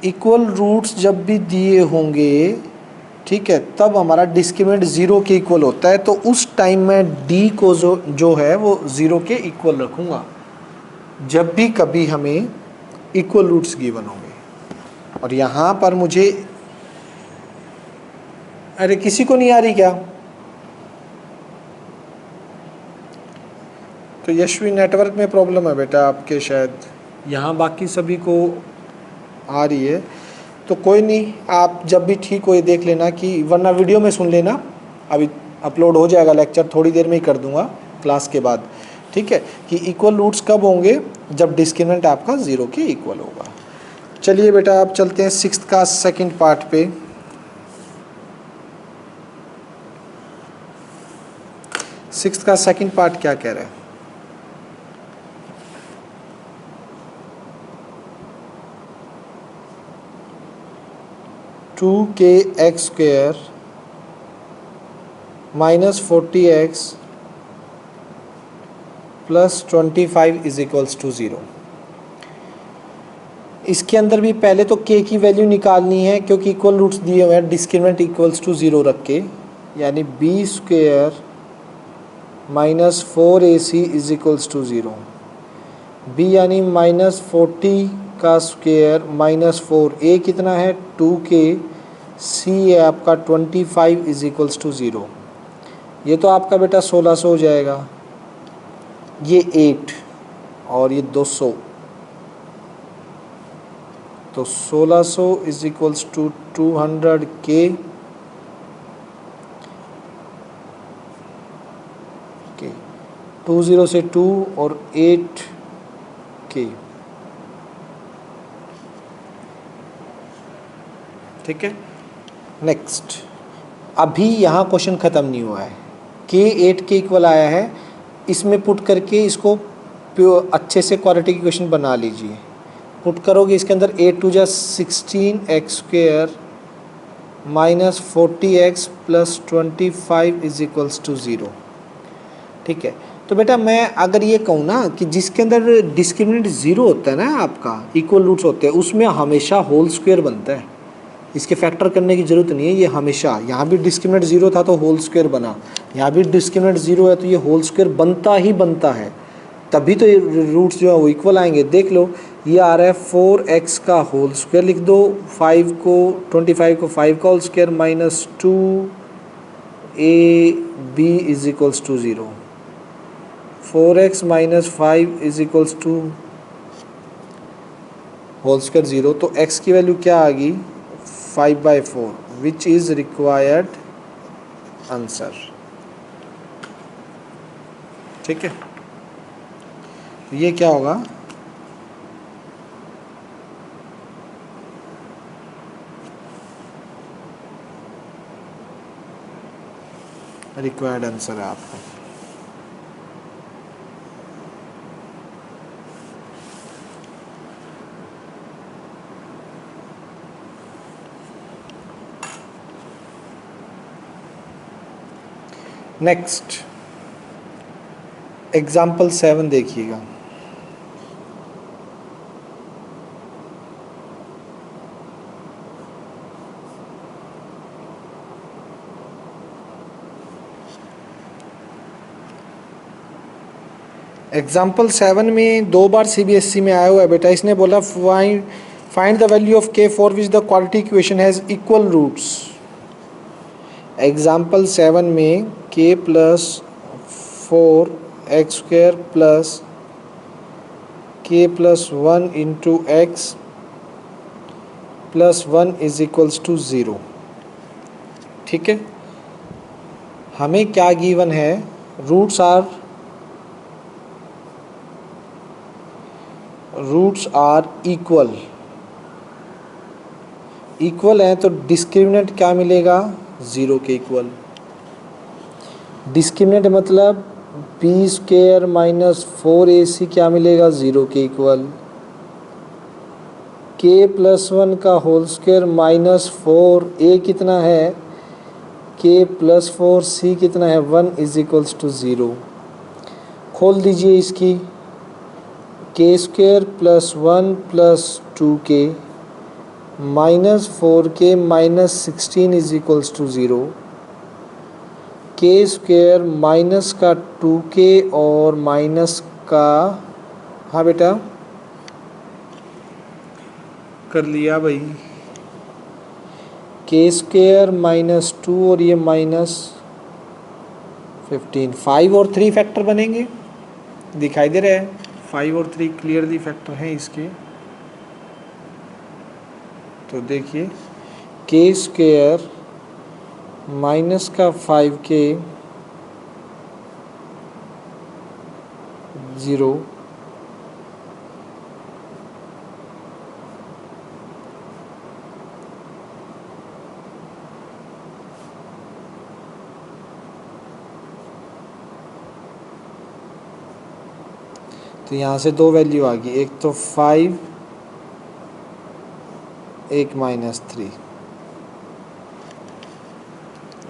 इक्वल रूट्स जब भी दिए होंगे, ठीक है, तब हमारा डिस्क्रिमिनेंट 0 के इक्वल होता है। तो उस टाइम में d को जो है वो 0 के इक्वल रखूँगा जब भी कभी हमें इक्वल रूट्स गिवन होंगे। और यहाँ पर मुझे, अरे किसी को नहीं आ रही क्या? तो यशवी नेटवर्क में प्रॉब्लम है बेटा आपके, शायद यहाँ बाकी सभी को आ रही है। तो कोई नहीं, आप जब भी ठीक हो ये देख लेना, कि वरना वीडियो में सुन लेना, अभी अपलोड हो जाएगा लेक्चर, थोड़ी देर में ही कर दूंगा क्लास के बाद, ठीक है, कि इक्वल रूट्स कब होंगे, जब डिस्क्रिमिनेंट आपका 0 के इक्वल होगा। चलिए बेटा आप चलते हैं सिक्स्थ का सेकंड पार्ट पे। सिक्स्थ का सेकंड पार्ट क्या कह रहा है? Two k x square minus 40x plus 25 is equals to 0। इसके अंदर भी पहले तो k की वैल्यू निकालनी है, क्योंकि इक्वल रूट्स दिए हुए हैं, डिस्क्रिमिनेंट इक्वल्स टू 0 रख के, यानी b square minus 4ac is equals to 0। b यानी माइनस 40 का स्क्वेयर माइनस 4, a कितना है 2k, c है आपका 25 इज इक्वल्स टू 0। ये तो आपका बेटा 1600 हो जाएगा, ये 8 और ये 200, तो 1600 इज इक्वल्स टू 200k, के 20 से 2 और 8k, ठीक है। नेक्स्ट, अभी यहाँ क्वेश्चन ख़त्म नहीं हुआ है, k 8 के इक्वल आया है, इसमें पुट करके इसको अच्छे से क्वाड्रेटिक इक्वेशन बना लीजिए। पुट करोगे इसके अंदर 8 टू जा 16x square minus 40x plus 25 is equals to 0, ठीक है। तो बेटा मैं अगर ये कहूँ ना कि जिसके अंदर डिस्क्रिमिनेंट 0 होता है ना आपका, इक्वल रूट्स होते हैं, उसमें हमेशा होल स्क्वायर बनता है, इसके फैक्टर करने की ज़रूरत नहीं है, ये हमेशा, यहाँ भी डिस्क्रिमिनेंट 0 था तो होल स्क्वायर बना, यहाँ भी डिस्क्रिमिनेंट 0 है तो ये होल स्क्वायर बनता ही बनता है, तभी तो ये रूट्स जो है वो इक्वल आएंगे। देख लो ये आ रहा है 4x का होल स्क्वायर, लिख दो 5 को 25 को 5 का whole square minus 2ab is equals to 0, 4x minus 5 is equals to whole square 0, तो x की वैल्यू क्या आ गई 5/4 विच इज रिक्वायर्ड आंसर, ठीक है। तो ये क्या होगा, रिक्वायर्ड आंसर है आपका। नेक्स्ट एग्जाम्पल 7 देखिएगा। एग्जाम्पल 7 में 2 बार CBSE में आया हुआ है बेटा। इसने बोला find the value of k for which the quadratic equation has equal roots. Example 7 में k plus 4x² plus k plus 1 into x plus 1 is equals to 0। ठीक है, हमें क्या गिवन है, रूट्स आर इक्वल है, तो डिस्क्रिमिनेंट क्या मिलेगा, 0 के इक्वल। डिस्क्रिमिनेंट मतलब b² माइनस 4ac क्या मिलेगा, 0 के इक्वल। k प्लस 1 का होल स्क्वायर माइनस 4a कितना है, k प्लस 4c कितना है, 1 इज इक्वल्स टू 0। खोल दीजिए इसकी, k² plus 1 plus 2k minus 4k minus 16 is equals to 0। k² minus का 2k और माइनस का, हाँ बेटा कर लिया भाई, k² माइनस 2 और ये माइनस 15, 5 और 3 फैक्टर बनेंगे, दिखाई दे रहा है, 5 और 3 क्लियरली फैक्टर हैं इसके। तो देखिए k² माइनस का 5k 0, तो यहाँ से 2 वैल्यू आ गई, एक तो 5, एक माइनस 3,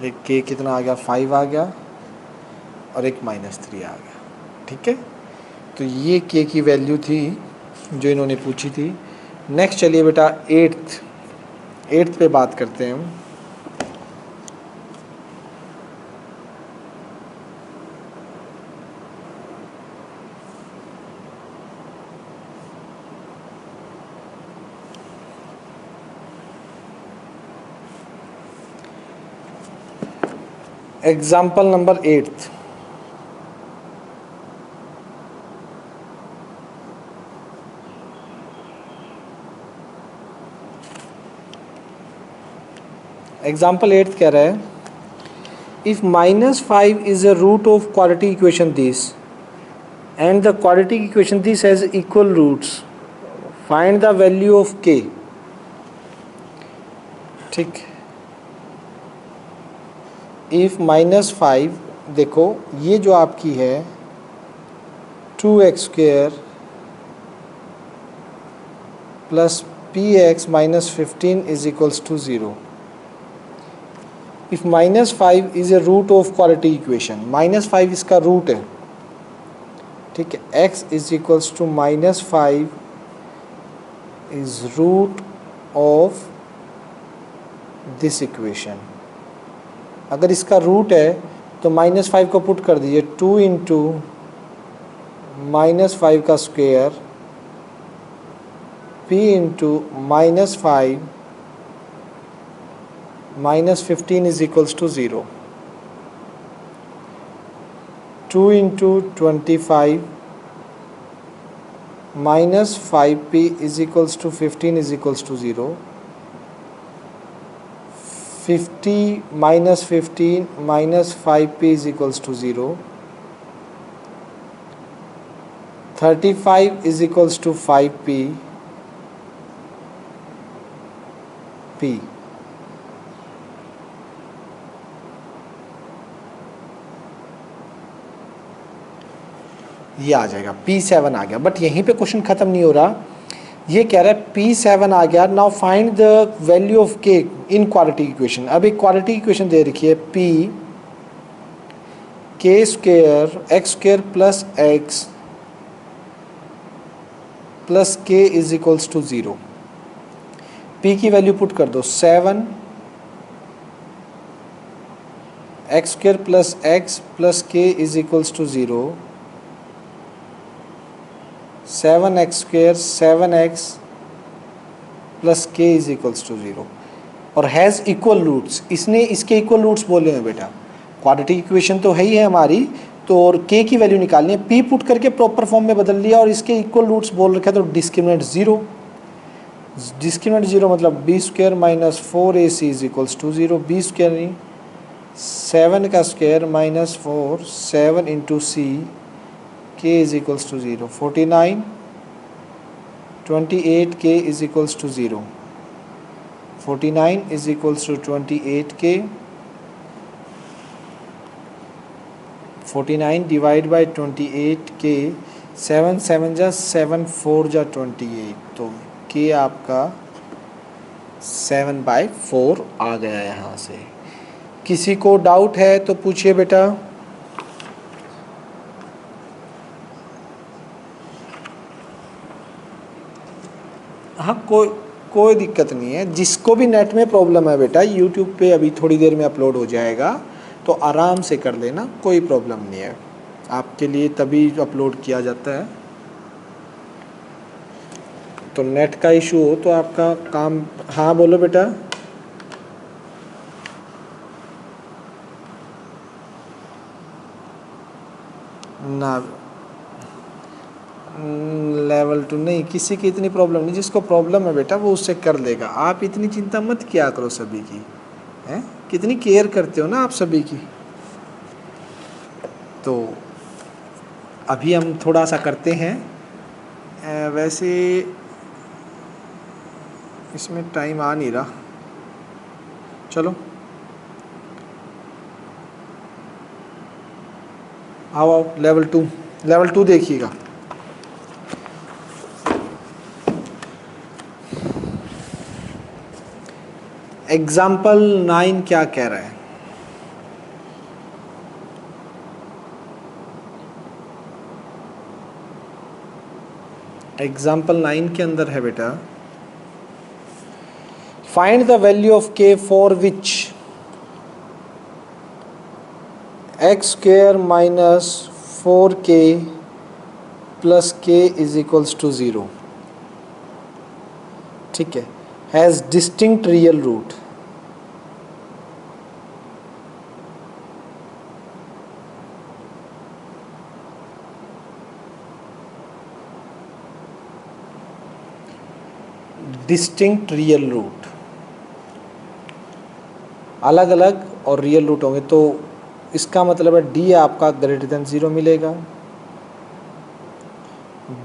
एक k कितना आ गया, 5 आ गया और एक माइनस 3 आ गया। ठीक है, तो ये k की वैल्यू थी जो इन्होंने पूछी थी। नेक्स्ट चलिए बेटा 8th पे बात करते हैं हम। Example number 8th, example 8th कह रहा है, if -5 is a root of quadratic equation this and the quadratic equation this has equal roots, find the value of k। ठीक, इफ -5, देखो ये जो आपकी है 2x² plus px minus 15 is equals to 0। If -5 is a root of quadratic equation, -5 इसका root है, ठीक है, x is equals to -5 is root of this equation. अगर इसका रूट है तो -5 को पुट कर दीजिए, 2 इंटू -5 का square p into -5 minus 15 is equals to 0। 2 into 25 minus 5p is equals to 15 is equals to 0। 50 minus 15 minus 5p is equals to 0। 35 is equals to 5p p। ये आ जाएगा, P7 आ गया। But यहीं पे question ख़त्म नहीं हो रहा, ये कह रहा है P7 आ गया, now find the value of k in quadratic equation. अब एक क्वाड्रेटिक इक्वेशन दे रखी है, P k² x² plus x plus k is equals to 0। P की वैल्यू पुट कर दो, 7 x² plus x plus k is equals to 0। 7x square 7x plus k is equals to 0 और has equal roots, इसने इसके equal roots बोले हैं बेटा। Quadratic equation तो है ही है हमारी, तो और के की वैल्यू निकालनी है, पी पुट करके प्रॉपर फॉर्म में बदल लिया और इसके इक्वल रूट्स बोल रखे, तो डिस्क्रिमिनेंट 0, डिस्क्रिमिनेंट 0 मतलब b square minus 4ac is equals to 0, b square नहीं 7 का स्क्वायर माइनस 4 7 इंटू सी के is equals to 0, 49 28 k is equals to 0, 49 is equals to 28 k, 49 divide by 28 के, 7 7 जा 7 4 जा 28, तो के आपका 7/4 आ गया यहाँ से। किसी को डाउट है तो पूछिए बेटा। हाँ, कोई दिक्कत नहीं है, जिसको भी नेट में प्रॉब्लम है बेटा, यूट्यूब पे अभी थोड़ी देर में अपलोड हो जाएगा, तो आराम से कर लेना, कोई प्रॉब्लम नहीं है, आपके लिए तभी अपलोड किया जाता है। तो नेट का इशू हो तो आपका काम, हाँ बोलो बेटा। ना लेवल 2 नहीं, किसी की इतनी प्रॉब्लम नहीं, जिसको प्रॉब्लम है बेटा वो उससे कर लेगा, आप इतनी चिंता मत किया करो सभी की, हैं कितनी केयर करते हो ना आप सभी की। तो अभी हम थोड़ा सा करते हैं, वैसे इसमें टाइम आ नहीं रहा, चलो आओ लेवल 2 देखिएगा। एग्जाम्पल 9 क्या कह रहा है? एग्जाम्पल 9 के अंदर है बेटा, find the value of k for which x square minus 4k plus k is equals to 0, ठीक है, has distinct real root. Distinct real root, अलग अलग और रियल रूट होंगे, तो इसका मतलब है डी आपका ग्रेटर देन 0 मिलेगा,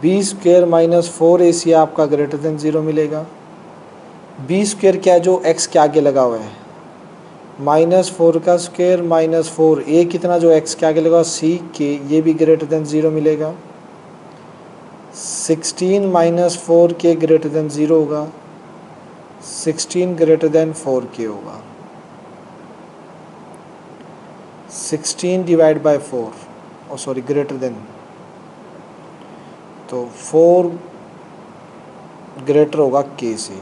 बी स्क्वेयर माइनस 4ac आपका ग्रेटर देन 0 मिलेगा। बी स्क्वेयर क्या है, जो एक्स के आगे लगा हुआ है, माइनस 4 का स्क्वेयर माइनस 4 ए कितना जो एक्स के आगे लगा सी के, ये भी ग्रेटर देन 0 मिलेगा। 16 माइनस 4k ग्रेटर देन 0 होगा, 16 ग्रेटर देन 4k होगा, 16 divide by 4, oh sorry greater than, तो 4 ग्रेटर होगा k से,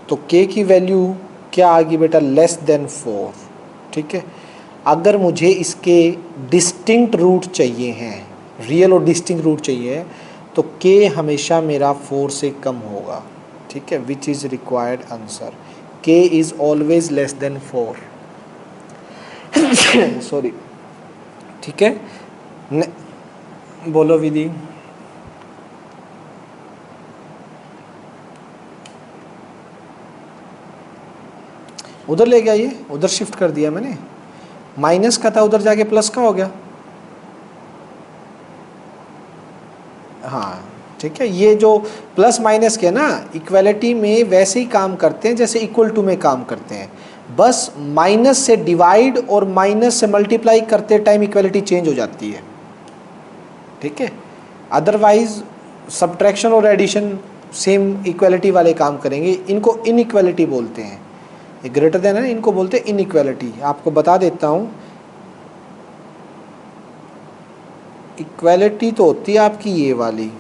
तो k की वैल्यू क्या आ गई बेटा, लेस देन 4, ठीक है। अगर मुझे इसके डिस्टिंक्ट रूट चाहिए हैं, रियल और डिस्टिंक्ट रूट चाहिए, तो k हमेशा मेरा 4 से कम होगा, ठीक है, which is required answer, k is always less than 4 sorry, ठीक है। बोलो विधि। उधर ले गया, ये उधर शिफ्ट कर दिया मैंने, माइनस का था उधर जाके प्लस का हो गया, हाँ ठीक है। ये जो प्लस माइनस के ना इक्वलिटी में वैसे ही काम करते हैं जैसे इक्वल टू में काम करते हैं, बस माइनस से डिवाइड और माइनस से मल्टीप्लाई करते टाइम इक्वलिटी चेंज हो जाती है, ठीक है। अदरवाइज सब्ट्रैक्शन और एडिशन सेम इक्वलिटी वाले काम करेंगे, इनको इनइक्वलिटी बोलते हैं, ये ग्रेटर देन है इनको बोलते हैं इनइक्वलिटी। आपको बता देता हूँ, इक्वलिटी तो होती है आपकी ये वाली,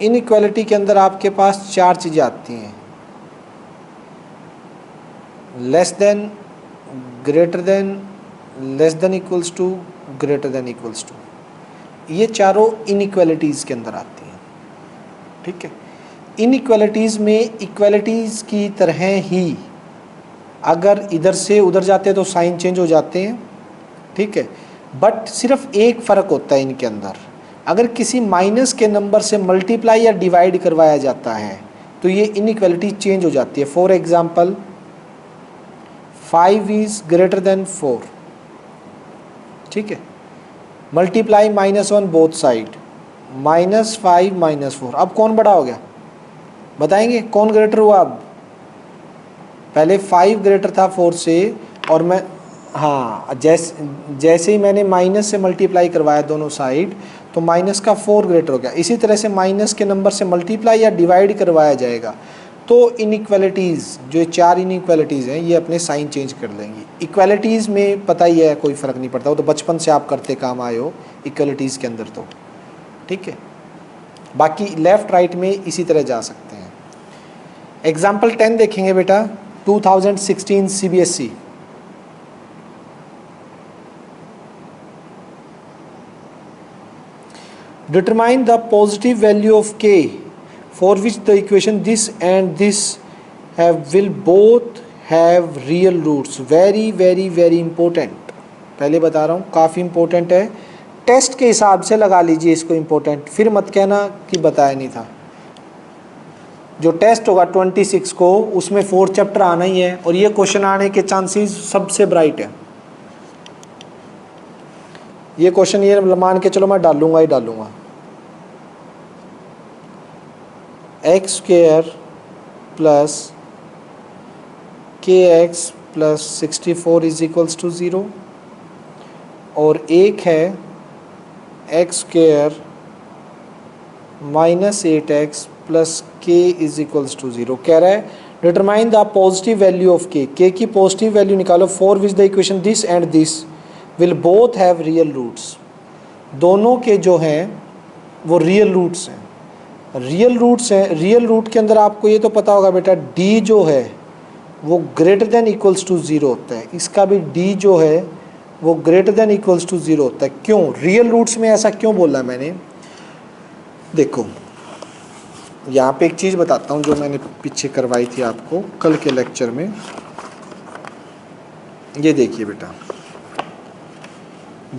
इनइक्वलिटी के अंदर आपके पास 4 चीज़ें आती हैं, less than, greater than, less than equals to, greater than equals to. ये चारों इनइक्वालिटीज़ के अंदर आती हैं, ठीक है। इनइक्वालिटीज़ में इक्वालिटीज़ की तरह ही अगर इधर से उधर जाते हैं तो साइन चेंज हो जाते हैं, ठीक है। बट सिर्फ एक फ़र्क होता है इनके अंदर, अगर किसी माइनस के नंबर से मल्टीप्लाई या डिवाइड करवाया जाता है तो ये इनइक्वालिटी चेंज हो जाती है। For example 5 is greater than 4, ठीक है। Multiply -1 both side, -5 -4। अब कौन बड़ा हो गया बताएंगे, कौन ग्रेटर हुआ? अब पहले 5 ग्रेटर था 4 से, और मैं हाँ जैसे ही मैंने माइनस से मल्टीप्लाई करवाया दोनों साइड तो माइनस का 4 ग्रेटर हो गया। इसी तरह से माइनस के नंबर से मल्टीप्लाई या डिवाइड करवाया जाएगा तो इनइक्वालिटीज़, जो 4 इनइक्वालिटीज़ हैं, ये अपने साइन चेंज कर लेंगी। इक्वालिटीज़ में पता ही है कोई फ़र्क नहीं पड़ता, वो तो बचपन से आप करते काम आए हो इक्वालिटीज़ के अंदर, तो ठीक है। बाकी लेफ़्ट राइट में इसी तरह जा सकते हैं। एग्जाम्पल 10 देखेंगे बेटा, 2016 CBSE। Determine the positive value of k for which the equation this and this will both have real roots। very very very important, पहले बता रहा हूँ काफ़ी important है, टेस्ट के हिसाब से लगा लीजिए इसको important, फिर मत कहना कि बताया नहीं था। जो टेस्ट होगा 26 को, उसमें 4 चैप्टर आना ही है और ये क्वेश्चन आने के चांसेस सबसे ब्राइट है। ये क्वेश्चन ये मान के चलो मैं डालूंगा ही डालूंगा, x square plus k x plus 64 is equals to 0, और एक है x square minus 8x plus k is equals to 0। कह रहा है determine the positive value of k की पॉजिटिव वैल्यू निकालो for which the equation this and this will both have real roots. दोनों के जो हैं वो रियल रूट्स हैं, रियल रूट्स हैं। रियल रूट के अंदर आपको ये तो पता होगा बेटा, डी जो है वो ग्रेटर देन इक्वल्स टू 0 होता है, इसका भी डी जो है वो ग्रेटर देन इक्वल्स टू 0 होता है। क्यों रियल रूट्स में ऐसा क्यों बोला मैंने? देखो यहाँ पे एक चीज़ बताता हूँ जो मैंने पीछे करवाई थी आपको कल के लेक्चर में। ये देखिए बेटा,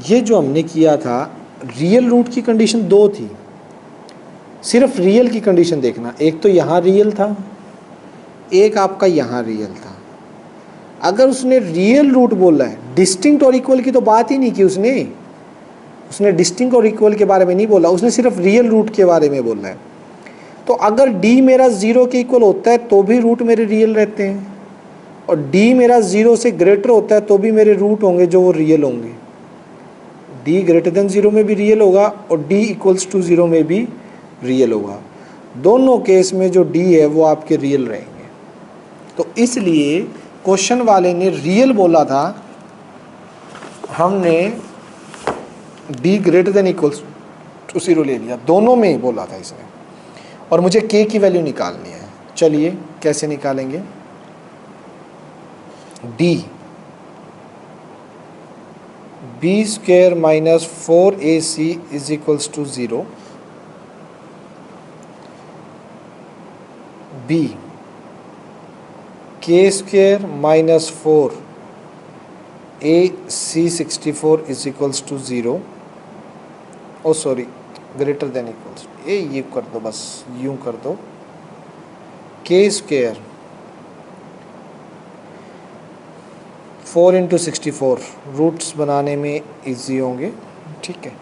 ये जो हमने किया था, रियल रूट की कंडीशन 2 थी, सिर्फ रियल की कंडीशन देखना। एक तो यहाँ रियल था, एक आपका यहाँ रियल था। अगर उसने रियल रूट बोला है, डिस्टिंक्ट और इक्वल की तो बात ही नहीं की उसने डिस्टिंक्ट और इक्वल के बारे में नहीं बोला, उसने सिर्फ रियल रूट के बारे में बोला है। तो अगर d मेरा 0 के इक्वल होता है तो भी रूट मेरे रियल रहते हैं, और d मेरा 0 से ग्रेटर होता है तो भी मेरे रूट होंगे जो वो रियल होंगे। d ग्रेटर देन 0 में भी रियल होगा और d इक्वल्स टू 0 में भी रियल होगा। दोनों केस में जो d है वो आपके रियल रहेंगे। तो इसलिए क्वेश्चन वाले ने रियल बोला था, हमने d greater than equals to 0 ले लिया, दोनों में ही बोला था इसने। और मुझे k की वैल्यू निकालनी है। चलिए कैसे निकालेंगे? d b square minus 4ac is equals to 0, b k square minus 4 ac 64 is equals to 0, oh sorry greater than equals, ये कर दो, बस यूं कर दो, के स्क्वायर 4 इंटू 64 रूट्स बनाने में इजी होंगे, ठीक है।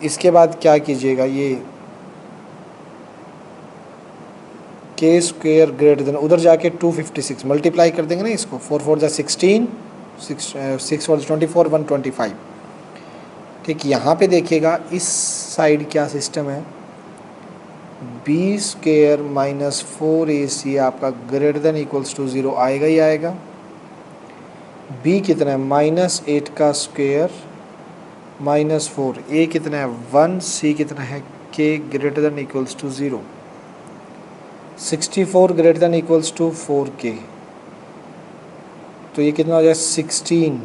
इसके बाद क्या कीजिएगा, ये के स्क्वायर ग्रेटर देन, उधर जाके 256 मल्टीप्लाई कर देंगे ना इसको, 4 4 जा 16, 6 4 24, 125, ठीक। यहाँ पे देखिएगा इस साइड क्या सिस्टम है, बी स्क्वायर माइनस 4ac आपका ग्रेटर देन इक्वल्स टू 0 आएगा ही आएगा। b कितना है, -8 का स्क्वायर माइनस 4, a कितना है 1, c कितना है k greater than equals to 0, 64 greater than equals to 4k, तो ये कितना हो जाए 16k।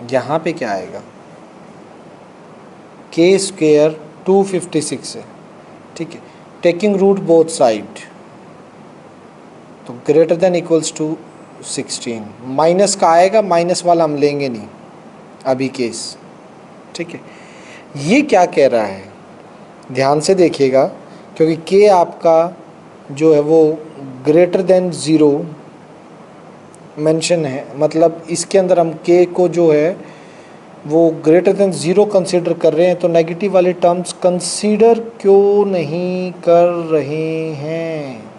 यहाँ पे क्या आएगा, के स्क्वेयर 256 है, ठीक है, टेकिंग रूट बोथ साइड, तो greater than equals to 16। Minus का आएगा, माइनस वाला हम लेंगे नहीं अभी केस, ठीक है। ये क्या कह रहा है, ध्यान से देखिएगा, क्योंकि के आपका जो है वो ग्रेटर देन ज़ीरो मेंशन है, मतलब इसके अंदर हम के को जो है वो ग्रेटर देन ज़ीरो कंसीडर कर रहे हैं, तो नेगेटिव वाले टर्म्स कंसीडर क्यों नहीं कर रहे हैं।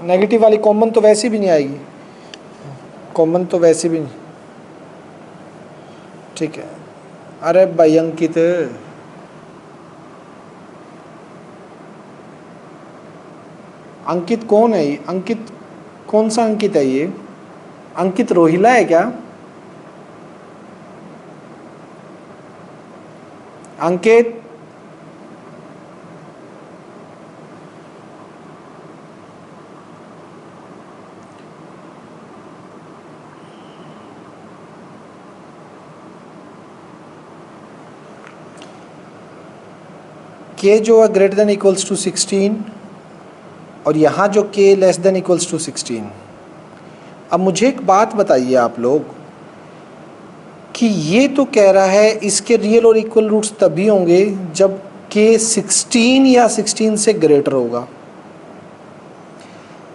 नेगेटिव वाली कॉमन तो वैसे भी नहीं आएगी, कॉमन तो वैसे भी नहीं, ठीक है। अरे भाई अंकित, अंकित कौन है ये, अंकित कौन सा अंकित है ये, अंकित रोहिला है क्या, अंकित के जो है ग्रेटर देन इक्वल्स टू 16 और यहाँ जो के लेस देन इक्वल्स टू 16। अब मुझे एक बात बताइए आप लोग कि ये तो कह रहा है इसके रियल और इक्वल रूट्स तभी होंगे जब के 16 या 16 से ग्रेटर होगा,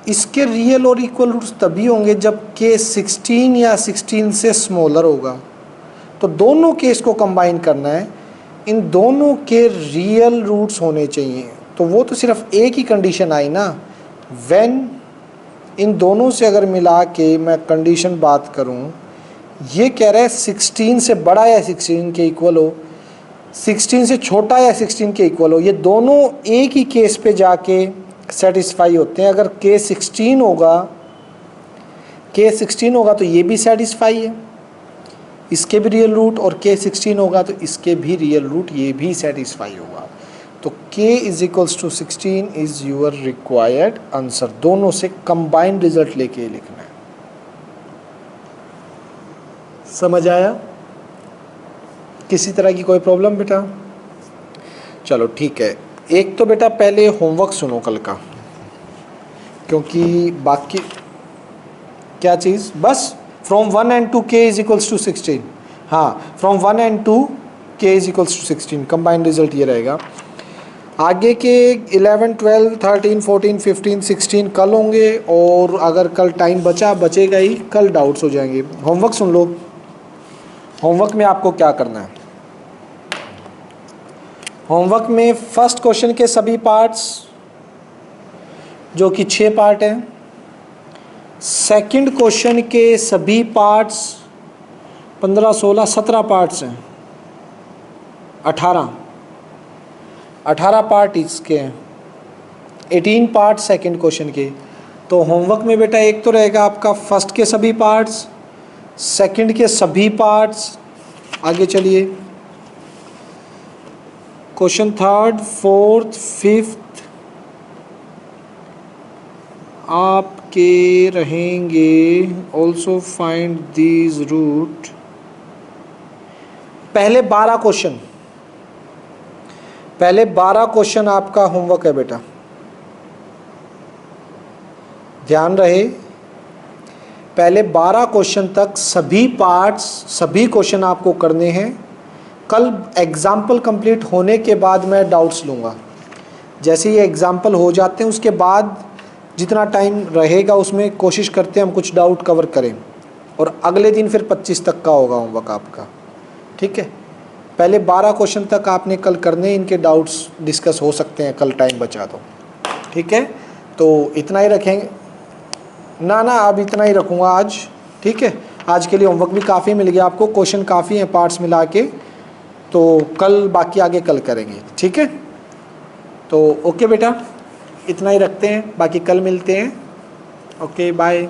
इसके रियल और इक्वल रूट्स तभी होंगे जब के 16 या 16 से स्मॉलर होगा। तो दोनों केस को कंबाइन करना है, इन दोनों के रियल रूट्स होने चाहिए, तो वो तो सिर्फ एक ही कंडीशन आई ना, व्हेन इन दोनों से अगर मिला के मैं कंडीशन बात करूं, ये कह रहा है 16 से बड़ा या 16 के इक्वल हो, 16 से छोटा या 16 के इक्वल हो, ये दोनों एक ही केस पे जाके सेटिस्फाई होते हैं। अगर के 16 होगा तो ये भी सेटिस्फाई है, इसके भी रियल रूट, और के 16 होगा तो इसके भी रियल रूट, ये भी सेटिस्फाई होगा। तो k is equals to 16 is your required answer. दोनों से कंबाइंड रिजल्ट लेके लिखना है। समझ आया? किसी तरह की कोई प्रॉब्लम बेटा? चलो ठीक है। एक तो बेटा पहले होमवर्क सुनो कल का, क्योंकि बाकी क्या चीज़, बस from 1 and 2 k is equals to 16, हाँ from 1 and 2 k is equals to 16, combined result ये रहेगा। आगे के 11, 12, 13, 14, 15, 16 कल होंगे, और अगर कल टाइम बचेगा ही, कल डाउट्स हो जाएंगे। होमवर्क सुन लो। होमवर्क में आपको क्या करना है, होमवर्क में फर्स्ट क्वेश्चन के सभी पार्ट्स जो कि 6 पार्ट हैं, सेकंड क्वेश्चन के सभी पार्ट्स 15, 16, 17 पार्ट्स हैं, 18 पार्ट इसके हैं, 18 पार्ट सेकंड क्वेश्चन के। तो होमवर्क में बेटा एक तो रहेगा आपका फर्स्ट के सभी पार्ट्स, सेकंड के सभी पार्ट्स, आगे चलिए क्वेश्चन थर्ड, फोर्थ, फिफ्थ आपके रहेंगे ऑल्सो फाइंड दीज रूट। पहले 12 क्वेश्चन आपका होमवर्क है बेटा, ध्यान रहे। पहले 12 क्वेश्चन तक सभी पार्ट्स, सभी क्वेश्चन आपको करने हैं। कल एग्जाम्पल कंप्लीट होने के बाद मैं डाउट्स लूँगा। जैसे ये एग्जाम्पल हो जाते हैं उसके बाद जितना टाइम रहेगा उसमें कोशिश करते हैं हम कुछ डाउट कवर करें, और अगले दिन फिर 25 तक का होगा होमवर्क आपका, ठीक है। पहले 12 क्वेश्चन तक आपने कल करने, इनके डाउट्स डिस्कस हो सकते हैं, कल टाइम बचा तो, ठीक है। तो इतना ही रखेंगे ना, अब इतना ही रखूँगा आज, ठीक है। आज के लिए होमवर्क भी काफ़ी मिल गया आपको, क्वेश्चन काफ़ी हैं पार्ट्स मिला के, तो कल बाकी आगे कल करेंगे, ठीक है। तो ओके बेटा, इतना ही रखते हैं, बाकी कल मिलते हैं। Okay bye.